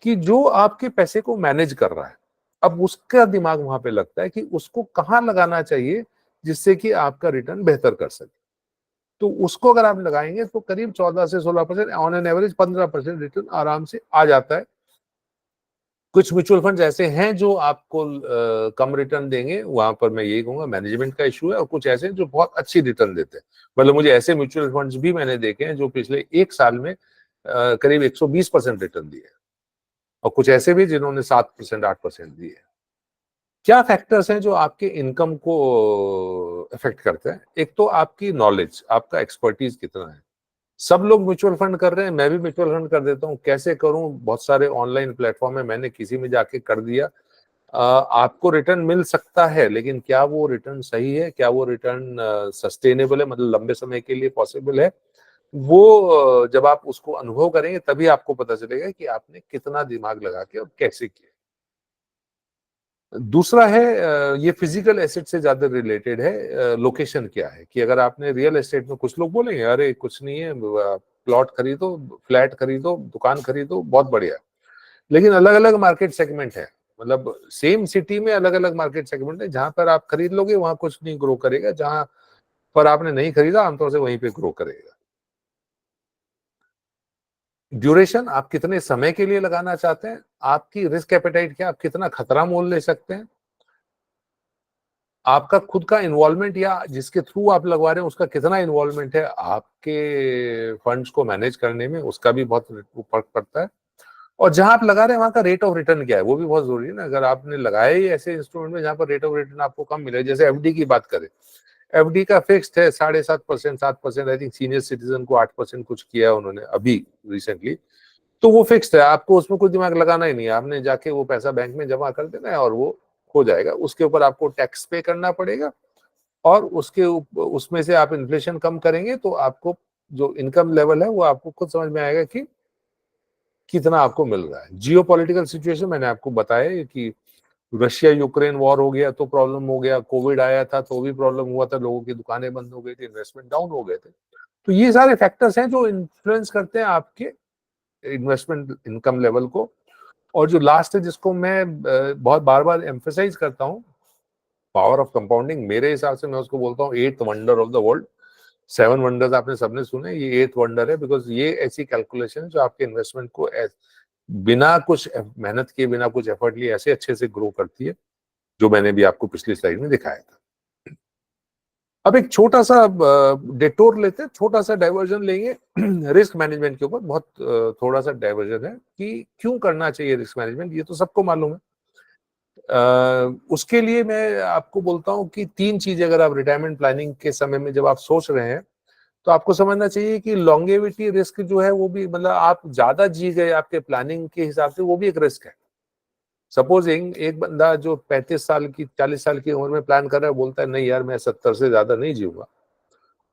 Speaker 2: कि जो आपके पैसे को मैनेज कर रहा है, अब उसका दिमाग वहां पे लगता है कि उसको कहाँ लगाना चाहिए जिससे कि आपका रिटर्न बेहतर कर सके। तो उसको अगर आप लगाएंगे तो करीब 14 से 16%, ऑन एन एवरेज 15% रिटर्न आराम से आ जाता है। कुछ म्यूचुअल फंड ऐसे हैं जो आपको कम रिटर्न देंगे, वहां पर मैं यही कहूंगा मैनेजमेंट का इशू है, और कुछ ऐसे हैं जो बहुत अच्छी रिटर्न देते हैं। मतलब मुझे ऐसे म्यूचुअल फंड्स भी मैंने देखे हैं जो पिछले एक साल में करीब 120% रिटर्न दिए, और कुछ ऐसे भी जिन्होंने 7% 8% दिए। क्या फैक्टर्स हैं जो आपके इनकम को इफेक्ट करते हैं? एक तो आपकी नॉलेज, आपका एक्सपर्टीज कितना है। सब लोग म्यूचुअल फंड कर रहे हैं, मैं भी म्यूचुअल फंड कर देता हूँ, कैसे करूं? बहुत सारे ऑनलाइन प्लेटफॉर्म है, मैंने किसी में जाके कर दिया। आपको रिटर्न मिल सकता है, लेकिन क्या वो रिटर्न सही है, क्या वो रिटर्न सस्टेनेबल है, मतलब लंबे समय के लिए पॉसिबल है? वो जब आप उसको अनुभव करेंगे तभी आपको पता चलेगा कि आपने कितना दिमाग लगा के और कैसे किया। दूसरा है ये फिजिकल एसेट से ज्यादा रिलेटेड है, लोकेशन क्या है, कि अगर आपने रियल एस्टेट में, कुछ लोग बोलेंगे अरे कुछ नहीं है, प्लॉट खरीदो, फ्लैट खरीदो, दुकान खरीदो, बहुत बढ़िया। लेकिन अलग अलग मार्केट सेगमेंट है, मतलब सेम सिटी में अलग अलग मार्केट सेगमेंट है। जहां पर आप खरीद लोगे वहां कुछ नहीं ग्रो करेगा, जहां पर आपने नहीं खरीदा आमतौर से वहीं पे ग्रो करेगा। ड्यूरेशन, आप कितने समय के लिए लगाना चाहते हैं, आपकी रिस्क एपेटाइट क्या, आप कितना खतरा मोल ले सकते हैं, आपका खुद का इन्वॉल्वमेंट या जिसके थ्रू आप लगवा रहे हैं उसका कितना इन्वॉल्वमेंट है आपके फंड्स को मैनेज करने में, उसका भी बहुत फर्क पड़ता है। और जहां आप लगा रहे हैं वहां का रेट ऑफ रिटर्न क्या है, वो भी बहुत जरूरी है ना। अगर आपने लगाया ही ऐसे इंस्ट्रूमेंट में जहां पर रेट ऑफ रिटर्न आपको कम मिले, जैसे एफडी की बात करें, एफडी का फिक्स्ड है 7.5%, 7%, आई थिंक सीनियर सिटीजन को 8% कुछ किया उन्होंने अभी रिसेंटली। तो वो फिक्स्ड है, आपको उसमें कोई दिमाग लगाना ही नहीं है, आपने जाके वो पैसा बैंक में जमा कर देना है और वो हो जाएगा। उसके ऊपर आपको टैक्स पे करना पड़ेगा, और उसमें से आप इन्फ्लेशन कम करेंगे तो आपको जो इनकम लेवल है वो आपको खुद समझ में आएगा कि कितना आपको मिल रहा है। जियोपॉलिटिकल सिचुएशन मैंने आपको बताया कि रशिया यूक्रेन वॉर हो गया तो प्रॉब्लम हो गया, कोविड आया था तो भी प्रॉब्लम हुआ था, लोगों की दुकानें बंद हो गई थी, इन्वेस्टमेंट डाउन हो गए थे। तो ये सारे फैक्टर्स हैं जो इन्फ्लुएंस करते हैं आपके इन्वेस्टमेंट इनकम लेवल को। और जो लास्ट है जिसको मैं बहुत बार बार एम्फेसाइज करता हूँ, पावर ऑफ कंपाउंडिंग, मेरे हिसाब से मैं उसको बोलता हूँ 8th wonder of the world. 7 wonders आपने सबने सुने, ये 8th वंडर है, बिकॉज ये ऐसी कैलकुलेशन है जो आपके इन्वेस्टमेंट को बिना कुछ मेहनत किए, बिना कुछ एफर्ट लिए ऐसे अच्छे से ग्रो करती है, जो मैंने भी आपको पिछली स्लाइड में दिखाया था। अब एक छोटा सा डिटोर लेते हैं, छोटा सा डाइवर्जन लेंगे रिस्क मैनेजमेंट के ऊपर। बहुत थोड़ा सा डाइवर्जन है कि क्यों करना चाहिए रिस्क मैनेजमेंट, ये तो सबको मालूम है। उसके लिए मैं आपको बोलता हूं कि 3 चीजें अगर आप रिटायरमेंट प्लानिंग के समय में जब आप सोच रहे हैं तो आपको समझना चाहिए कि लॉन्गेविटी रिस्क जो है वो भी, मतलब आप ज्यादा जी गए आपके प्लानिंग के हिसाब से, वो भी एक रिस्क है। सपोजिंग एक बंदा जो 35 साल की 40 साल की उम्र में प्लान कर रहा है, बोलता है नहीं यार मैं 70 से ज्यादा नहीं जीऊंगा,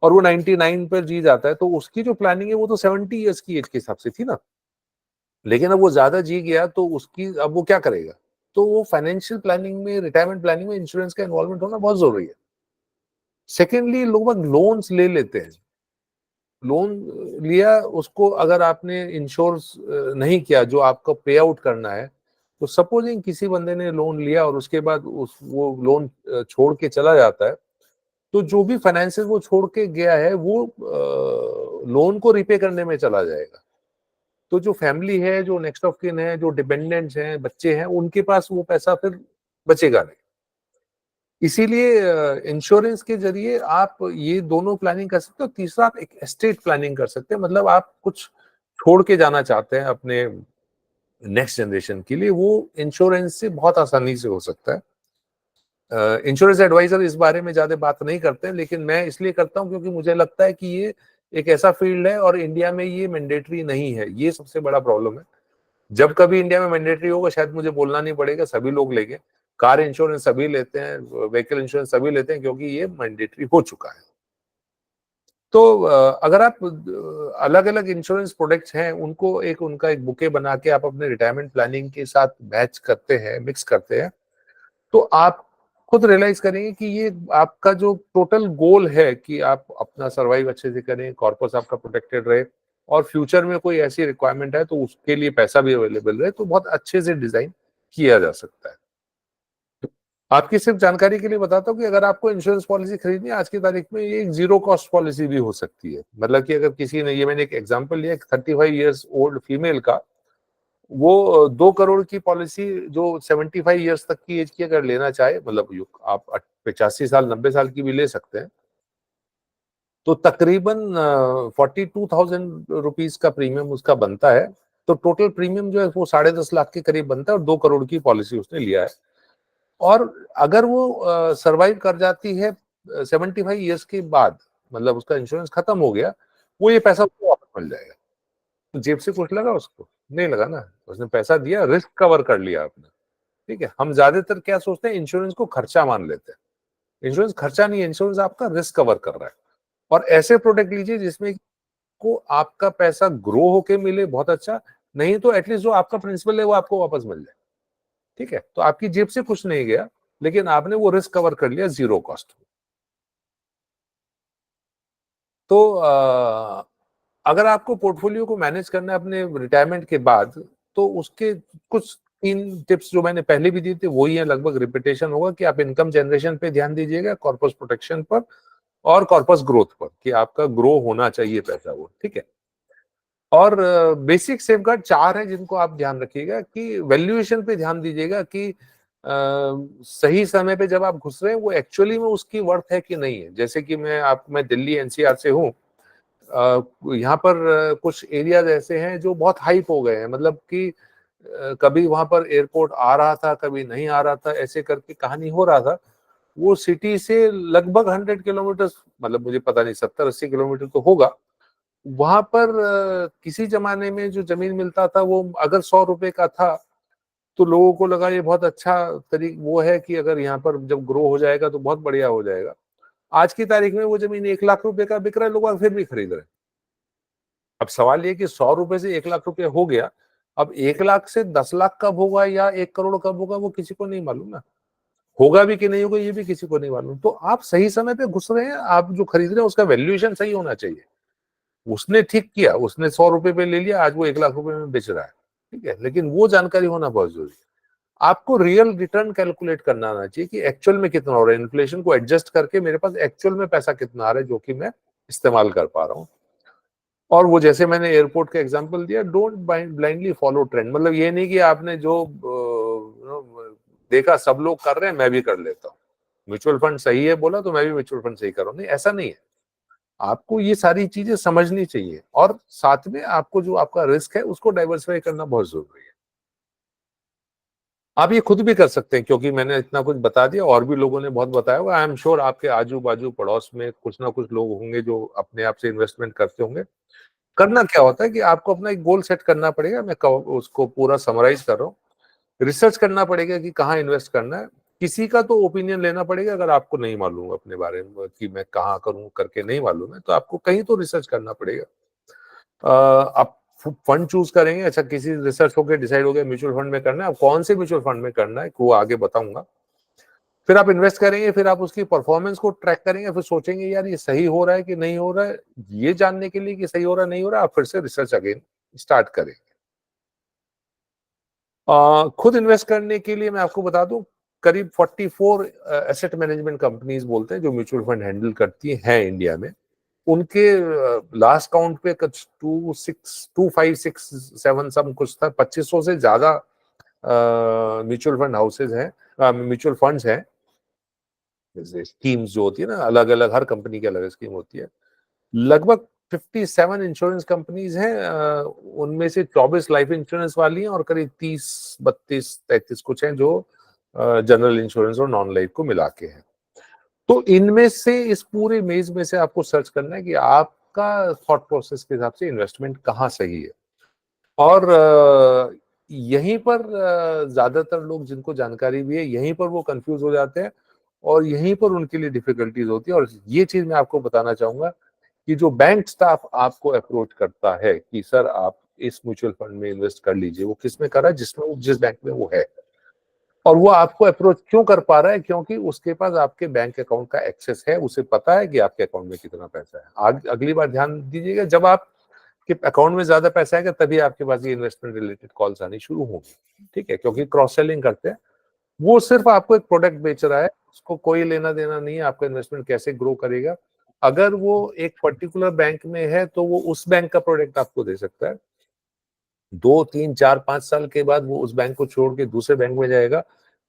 Speaker 2: और वो 99 पर जी जाता है, तो उसकी जो प्लानिंग है वो तो 70 ईयर्स की एज के हिसाब से थी ना। लेकिन अब वो ज्यादा जी गया तो उसकी अब वो क्या करेगा? तो वो फाइनेंशियल प्लानिंग में, रिटायरमेंट प्लानिंग में इंश्योरेंस का इन्वॉल्वमेंट होना बहुत जरूरी है। सेकेंडली, लोग लोन्स ले लेते हैं। लोन लिया, उसको अगर आपने इंश्योर नहीं किया जो आपको पे आउट करना है, तो सपोजिंग किसी बंदे ने लोन लिया और उसके बाद वो लोन छोड़ के चला जाता है, तो जो भी फाइनेंशियल वो छोड़ के गया है वो लोन को रिपे करने में चला जाएगा। तो जो फैमिली है, जो नेक्स्ट ऑफ किन है, जो डिपेंडेंट्स हैं, बच्चे हैं, उनके पास वो पैसा फिर बचेगा नहीं। इसीलिए इंश्योरेंस के जरिए आप ये दोनों प्लानिंग कर सकते हो। तीसरा, आप एक एस्टेट प्लानिंग कर सकते हैं, मतलब आप कुछ छोड़ के जाना चाहते हैं अपने नेक्स्ट जनरेशन के लिए, वो इंश्योरेंस से बहुत आसानी से हो सकता है। इंश्योरेंस एडवाइजर इस बारे में ज्यादा बात नहीं करते हैं, लेकिन मैं इसलिए करता हूं क्योंकि मुझे लगता है कि ये एक ऐसा फील्ड है और इंडिया में ये मैंडेटरी नहीं है, ये सबसे बड़ा प्रॉब्लम है। जब कभी इंडिया में मैंडेटरी होगा शायद मुझे बोलना नहीं पड़ेगा, सभी लोग लेंगे, कार इंश्योरेंस सभी लेते हैं, व्हीकल इंश्योरेंस सभी लेते हैं, क्योंकि ये मैंडेटरी हो चुका है। तो अगर आप अलग अलग इंश्योरेंस प्रोडक्ट्स हैं उनको उनका एक बुके बना के आप अपने रिटायरमेंट प्लानिंग के साथ मैच करते हैं, मिक्स करते हैं, तो आप खुद रियलाइज करेंगे कि ये आपका जो टोटल गोल है कि आप अपना सर्वाइव अच्छे से करें, कॉर्पस आपका प्रोटेक्टेड रहे और फ्यूचर में कोई ऐसी रिक्वायरमेंट है तो उसके लिए पैसा भी अवेलेबल रहे, तो बहुत अच्छे से डिजाइन किया जा सकता है। आपकी सिर्फ जानकारी के लिए बताता हूँ कि अगर आपको इंश्योरेंस पॉलिसी खरीदनी है आज की तारीख में, ये एक जीरो कॉस्ट पॉलिसी भी हो सकती है। मतलब कि अगर किसी ने, ये मैंने एक एग्जांपल लिया, 35 इयर्स ओल्ड फीमेल का, वो 2 करोड़ की पॉलिसी जो 75 इयर्स तक की एज की अगर लेना चाहे, मतलब आप 85 साल 90 साल की भी ले सकते हैं, तो तकरीबन 42,000 रुपीज का प्रीमियम उसका बनता है। तो टोटल प्रीमियम जो है वो 10.5 लाख के करीब बनता है और 2 करोड़ की पॉलिसी उसने लिया है। और अगर वो सरवाइव कर जाती है 75 इयर्स के बाद, मतलब उसका इंश्योरेंस खत्म हो गया, वो ये पैसा उसको वापस मिल जाएगा। तो जेब से कुछ लगा उसको? नहीं लगा ना, उसने पैसा दिया, रिस्क कवर कर लिया आपने। ठीक है, हम ज्यादातर क्या सोचते हैं, इंश्योरेंस को खर्चा मान लेते हैं। इंश्योरेंस खर्चा नहीं है, इंश्योरेंस आपका रिस्क कवर कर रहा है। और ऐसे प्रोडक्ट लीजिए जिसमें को आपका पैसा ग्रो होके मिले, बहुत अच्छा, नहीं तो एटलीस्ट जो आपका प्रिंसिपल है वो आपको वापस मिल जाए। ठीक है, तो आपकी जेब से कुछ नहीं गया, लेकिन आपने वो रिस्क कवर कर लिया जीरो कॉस्ट। तो अगर आपको पोर्टफोलियो को मैनेज करना है अपने रिटायरमेंट के बाद, तो उसके कुछ 3 टिप्स जो मैंने पहले भी दिए थे वही है, लगभग रिपीटेशन होगा कि आप इनकम जनरेशन पे ध्यान दीजिएगा, कॉर्पस प्रोटेक्शन पर और कॉर्पस ग्रोथ पर, कि आपका ग्रो होना चाहिए पैसा वो। ठीक है, और बेसिक सेफगार्ड 4 है जिनको आप ध्यान रखिएगा, कि वैल्यूएशन पे ध्यान दीजिएगा कि सही समय पे जब आप घुस रहे हैं वो एक्चुअली में उसकी वर्थ है कि नहीं है। जैसे कि मैं दिल्ली एनसीआर से हूँ, यहाँ पर कुछ एरियाज ऐसे हैं जो बहुत हाइप हो गए हैं, मतलब कि कभी वहां पर एयरपोर्ट आ रहा था, कभी नहीं आ रहा था, ऐसे करके कहानी हो रहा था। वो सिटी से लगभग 100 किलोमीटर, मतलब मुझे पता नहीं 70-80 किलोमीटर तो होगा। वहां पर किसी जमाने में जो जमीन मिलता था वो अगर 100 रुपए का था, तो लोगों को लगा ये बहुत अच्छा तरीका वो है कि अगर यहाँ पर जब ग्रो हो जाएगा तो बहुत बढ़िया हो जाएगा। आज की तारीख में वो जमीन 1 लाख रुपए का बिक रहा है, लोग फिर भी खरीद रहे हैं। अब सवाल ये कि 100 रुपए से 1 लाख रुपए हो गया, अब 1 लाख से 10 लाख कब होगा या 1 करोड़ कब होगा वो किसी को नहीं मालूम ना, होगा भी कि नहीं होगा ये भी किसी को नहीं मालूम। तो आप सही समय पे घुस रहे हैं, आप जो खरीद रहे हैं उसका वैल्यूएशन सही होना चाहिए। उसने ठीक किया, उसने 100 रुपए पे ले लिया, आज वो 1 लाख रुपए में बेच रहा है। ठीक है, लेकिन वो जानकारी होना बहुत जरूरी है। आपको रियल रिटर्न कैलकुलेट करना आना चाहिए कि एक्चुअल में कितना हो रहा है, इन्फ्लेशन को एडजस्ट करके मेरे पास एक्चुअल में पैसा कितना आ रहा है जो कि मैं इस्तेमाल कर पा रहा हूँ। और वो जैसे मैंने एयरपोर्ट का एग्जांपल दिया, डोंट ब्लाइंडली फॉलो ट्रेंड। मतलब ये नहीं कि आपने जो देखा सब लोग कर रहे हैं मैं भी कर लेता हूँ, म्यूचुअल फंड सही है बोला तो मैं भी म्यूचुअल फंड सही कर रहा हूँ, नहीं, ऐसा नहीं है। आपको ये सारी चीजें समझनी चाहिए और साथ में आपको जो आपका रिस्क है उसको डाइवर्सिफाई करना बहुत जरूरी है। आप ये खुद भी कर सकते हैं, क्योंकि मैंने इतना कुछ बता दिया, और भी लोगों ने बहुत बताया होगा। आई एम श्योर आपके आजू बाजू पड़ोस में कुछ ना कुछ लोग होंगे जो अपने आप से इन्वेस्टमेंट करते होंगे। करना क्या होता है कि आपको अपना एक गोल सेट करना पड़ेगा, मैं उसको पूरा समराइज कर रहा हूँ। रिसर्च करना पड़ेगा कि कहाँ इन्वेस्ट करना है, किसी का तो ओपिनियन लेना पड़ेगा। अगर आपको नहीं मालूम अपने बारे में कि मैं कहाँ करूँ करके नहीं मालूम है, तो आपको कहीं तो रिसर्च करना पड़ेगा। आप फंड चूज करेंगे, अच्छा किसी रिसर्च होकर डिसाइड हो गया म्यूचुअल फंड में करना है, अब कौन से म्यूचुअल फंड में करना है वो आगे बताऊंगा। फिर आप इन्वेस्ट करेंगे, फिर आप उसकी परफॉर्मेंस को ट्रैक करेंगे, फिर सोचेंगे यार ये सही हो रहा है कि नहीं हो रहा है। ये जानने के लिए कि सही हो रहा है नहीं हो रहा है, आप फिर से रिसर्च अगेन स्टार्ट करेंगे। खुद इन्वेस्ट करने के लिए मैं आपको बता दूं, करीब 44 एसेट मैनेजमेंट कंपनीज बोलते हैं जो म्यूचुअल फंड हैंडल करती हैं इंडिया में। उनके लास्ट काउंट पे कुछ 2567 सम कुछ था, 2500 से ज्यादा म्यूचुअल फंड हाउसेज हैं, म्यूचुअल फंड्स हैं। जैसे स्कीम्स जो होती है ना, अलग अलग हर कंपनी की अलग स्कीम होती है। लगभग 57 इंश्योरेंस कंपनीज हैं, उनमें से 24 लाइफ इंश्योरेंस वाली हैं और करीब 30, 32, 33 कुछ हैं जो जनरल इंश्योरेंस और नॉन लाइफ को मिला के हैं। तो इनमें से इस पूरे मेज में से आपको सर्च करना है कि आप आपका थॉट प्रोसेस के हिसाब से इन्वेस्टमेंट कहाँ सही है। और यहीं पर ज्यादातर लोग जिनको जानकारी भी है, यहीं पर वो कंफ्यूज हो जाते हैं और यहीं पर उनके लिए डिफिकल्टीज होती है। और ये चीज मैं आपको बताना चाहूंगा कि जो बैंक स्टाफ आपको अप्रोच करता है कि सर आप इस म्यूचुअल फंड में इन्वेस्ट कर लीजिए, वो किस में कर रहा है, जिसमें जिस बैंक में वो है। और वो आपको अप्रोच क्यों कर पा रहा है, क्योंकि उसके पास आपके बैंक अकाउंट का एक्सेस है, उसे पता है कि आपके अकाउंट में कितना पैसा है। अगली बार ध्यान दीजिएगा, जब आपके अकाउंट में ज्यादा पैसा आएगा तभी आपके पास ये इन्वेस्टमेंट रिलेटेड कॉल्स आनी शुरू होंगी, ठीक है, क्योंकि क्रॉस सेलिंग करते हैं। वो सिर्फ आपको एक प्रोडक्ट बेच रहा है, उसको कोई लेना देना नहीं है आपका इन्वेस्टमेंट कैसे ग्रो करेगा। अगर वो एक पर्टिकुलर बैंक में है तो वो उस बैंक का प्रोडक्ट आपको दे सकता है। 2 3 4 5 साल के बाद वो उस बैंक को छोड़ के दूसरे बैंक में जाएगा,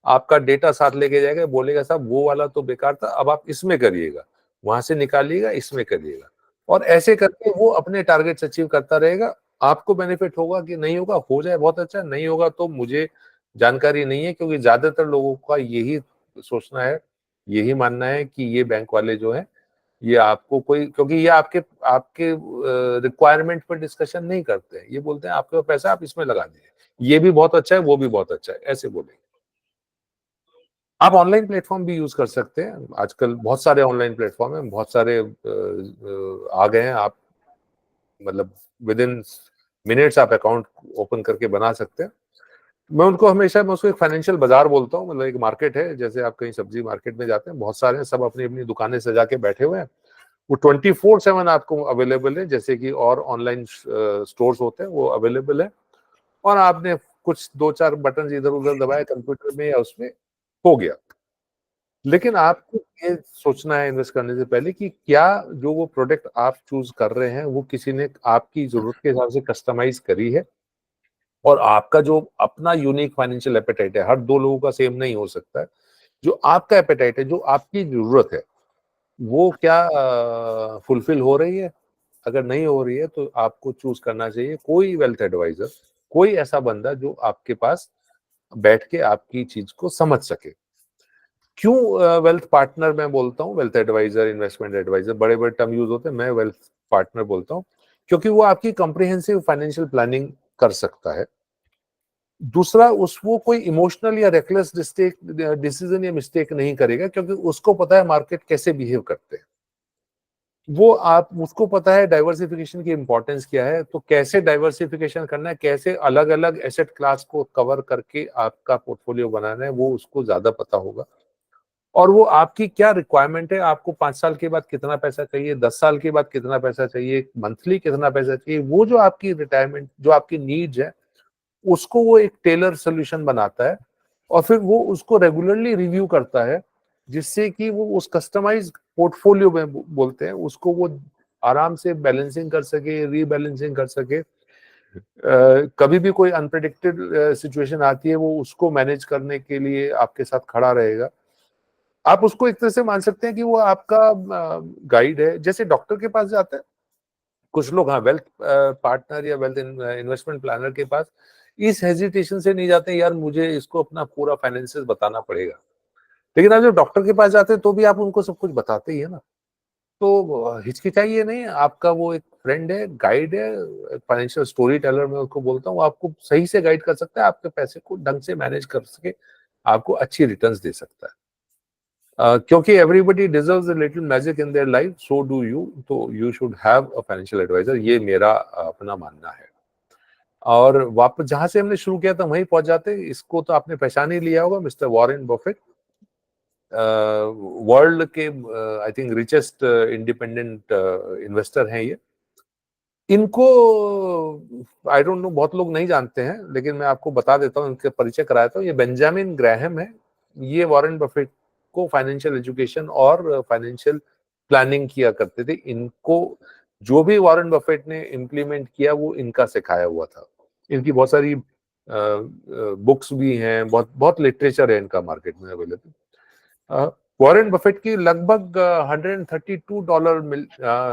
Speaker 2: आपका डेटा साथ लेके जाएगा, बोलेगा साहब वो वाला तो बेकार था, अब आप इसमें करिएगा, वहां से निकालिएगा, इसमें करिएगा। और ऐसे करके वो अपने टारगेट्स अचीव करता रहेगा। आपको बेनिफिट होगा कि नहीं होगा, हो जाए बहुत अच्छा, नहीं होगा तो मुझे जानकारी नहीं है, क्योंकि ज्यादातर लोगों का यही सोचना है, यही मानना है कि ये बैंक वाले जो है ये आपको कोई, क्योंकि ये आपके आपके रिक्वायरमेंट पर डिस्कशन नहीं करते हैं, ये बोलते हैं आपके पास पैसा आप इसमें लगा दीजिए, ये भी बहुत अच्छा है वो भी बहुत अच्छा है, ऐसे बोलेंगे। आप ऑनलाइन प्लेटफॉर्म भी यूज कर सकते हैं, आजकल बहुत सारे ऑनलाइन प्लेटफॉर्म हैं, बहुत सारे आ गए हैं। आप मतलब विद इन मिनट्स आप अकाउंट ओपन करके बना सकते हैं। मैं उसको एक फाइनेंशियल बाजार बोलता हूँ, मतलब एक मार्केट है, जैसे आप कहीं सब्जी मार्केट में जाते हैं, बहुत सारे हैं, सब अपनी अपनी दुकानें सजा के बैठे हुए हैं, वो 24/7 आपको अवेलेबल है, जैसे कि और ऑनलाइन स्टोर्स होते हैं वो अवेलेबल है। और आपने कुछ 2 4 बटन इधर उधर दबाए कंप्यूटर में या उसमें, हो गया। लेकिन आपको ये सोचना है इन्वेस्ट करने से पहले कि क्या जो वो प्रोडक्ट आप चूज कर रहे हैं वो किसी ने आपकी जरूरत के हिसाब से कस्टमाइज करी है, और आपका जो अपना यूनिक फाइनेंशियल एपेटाइट है, हर 2 लोगों का सेम नहीं हो सकता है, जो आपका एपेटाइट है, जो आपकी जरूरत है, वो क्या फुलफिल हो रही है। अगर नहीं हो रही है तो आपको चूज करना चाहिए कोई वेल्थ एडवाइजर, कोई ऐसा बंदा जो आपके पास बैठ के आपकी चीज को समझ सके। क्यों वेल्थ पार्टनर मैं बोलता हूँ, वेल्थ एडवाइजर, इन्वेस्टमेंट एडवाइजर, बड़े बड़े टर्म यूज होते हैं, मैं वेल्थ पार्टनर बोलता हूँ क्योंकि वो आपकी कॉम्प्रिहेंसिव फाइनेंशियल प्लानिंग कर सकता है। दूसरा, वो कोई इमोशनल या रेकलेस डिसीजन या मिस्टेक नहीं करेगा, क्योंकि उसको पता है मार्केट कैसे बिहेव करते हैं। वो आप उसको पता है डाइवर्सिफिकेशन की इंपॉर्टेंस क्या है, तो कैसे डाइवर्सिफिकेशन करना है, कैसे अलग अलग एसेट क्लास को कवर करके आपका पोर्टफोलियो बनाना है, वो उसको ज्यादा पता होगा। और वो आपकी क्या रिक्वायरमेंट है, आपको 5 साल के बाद कितना पैसा चाहिए, 10 साल के बाद कितना पैसा चाहिए, मंथली कितना पैसा चाहिए, वो जो आपकी रिटायरमेंट, जो आपकी नीड्स है, उसको वो एक टेलर सोल्यूशन बनाता है। और फिर वो उसको रेगुलरली रिव्यू करता है, जिससे कि वो उस कस्टमाइज पोर्टफोलियो में बोलते हैं उसको, वो आराम से बैलेंसिंग कर सके, रीबैलेंसिंग कर सके। कभी भी कोई अनप्रेडिक्टेड सिचुएशन आती है, वो उसको मैनेज करने के लिए आपके साथ खड़ा रहेगा। आप उसको एक तरह से मान सकते हैं कि वो आपका गाइड है, जैसे डॉक्टर के पास जाते हैं कुछ लोग, हाँ, वेल्थ पार्टनर या वेल्थ इन्वेस्टमेंट प्लानर के पास इस हेजिटेशन से नहीं जाते यार मुझे इसको अपना पूरा फाइनेंसिस बताना पड़ेगा। लेकिन आप जब डॉक्टर के पास जाते हैं तो भी आप उनको सब कुछ बताते ही है ना, तो हिचकिचाइए नहीं, आपका वो एक फ्रेंड है, गाइड है, फाइनेंशियल स्टोरी टेलर मैं उसको बोलता हूँ, आपको सही से गाइड कर सकता है, आपके पैसे को ढंग से मैनेज कर सके, आपको अच्छी रिटर्न्स दे सकता है। क्योंकि everybody deserves a little magic in their life, so do you, तो you should have a financial advisor, ये मेरा अपना मानना है। और वापस जहां से हमने शुरू किया था वहीं पहुंच जाते, इसको तो आपने पहचान ही लिया होगा, मिस्टर वॉरेन बफेट, वर्ल्ड के I think richest independent investor हैं ये। इनको आई डोंट नो, बहुत लोग नहीं जानते हैं, लेकिन मैं आपको बता देता हूँ, इनके परिचय कराता हूँ। ये बेंजामिन ग्राहम है, ये वॉरेन बफेट को फाइनेंशियल एजुकेशन और फाइनेंशियल प्लानिंग किया करते थे। इनको जो भी वॉरेन बफेट ने इम्प्लीमेंट किया वो इनका सिखाया हुआ था। इनकी बहुत सारी बुक्स भी हैं, बहुत बहुत लिटरेचर है इनका मार्केट में अवेलेबल। वॉरेन बफेट की लगभग $132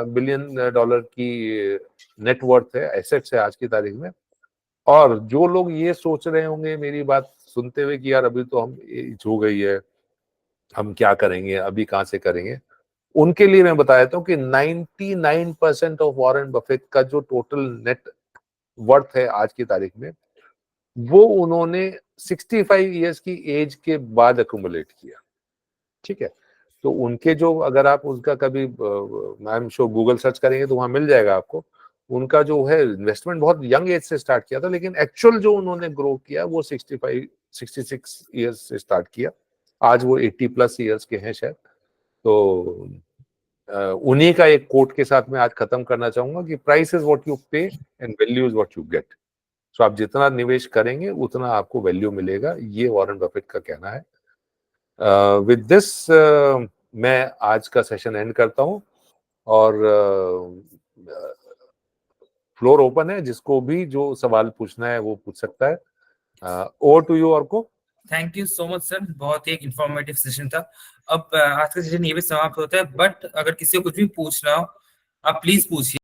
Speaker 2: बिलियन डॉलर की नेटवर्थ है, एसेट्स है आज की तारीख में। और जो लोग ये सोच रहे होंगे मेरी बात सुनते हुए कि यार अभी तो हम एज हो गई है, हम क्या करेंगे, अभी कहाँ से करेंगे, उनके लिए मैं बता देता हूँ कि 99% ऑफ वॉरेन बफेट का जो टोटल नेट वर्थ है आज की तारीख में, वो उन्होंने 65 इयर्स की एज के बाद अक्यूमुलेट किया। ठीक है, तो उनके जो, अगर आप उनका कभी I am sure Google search करेंगे तो वहां मिल जाएगा आपको, उनका जो है इन्वेस्टमेंट बहुत यंग एज से स्टार्ट किया था, लेकिन एक्चुअल जो उन्होंने ग्रो किया वो 66 इयर्स से स्टार्ट किया। आज वो 80+ इयर्स के हैं शायद। तो उन्हीं का एक कोट के साथ मैं आज खत्म करना चाहूंगा कि price is what you pay and value is what you get. So आप जितना निवेश करेंगे उतना आपको वैल्यू मिलेगा, ये वॉरेन बफेट का कहना है। विद दिस मैं आज का सेशन एंड करता हूं और फ्लोर ओपन है, जिसको भी जो सवाल पूछना है वो पूछ सकता है। ओवर टू यू अर्को।
Speaker 1: Thank you so much sir, बहुत ही एक इंफॉर्मेटिव सेशन था। अब आज का सेशन ये भी समाप्त होता है, बट अगर किसी को कुछ भी पूछना हो आप प्लीज पूछिए।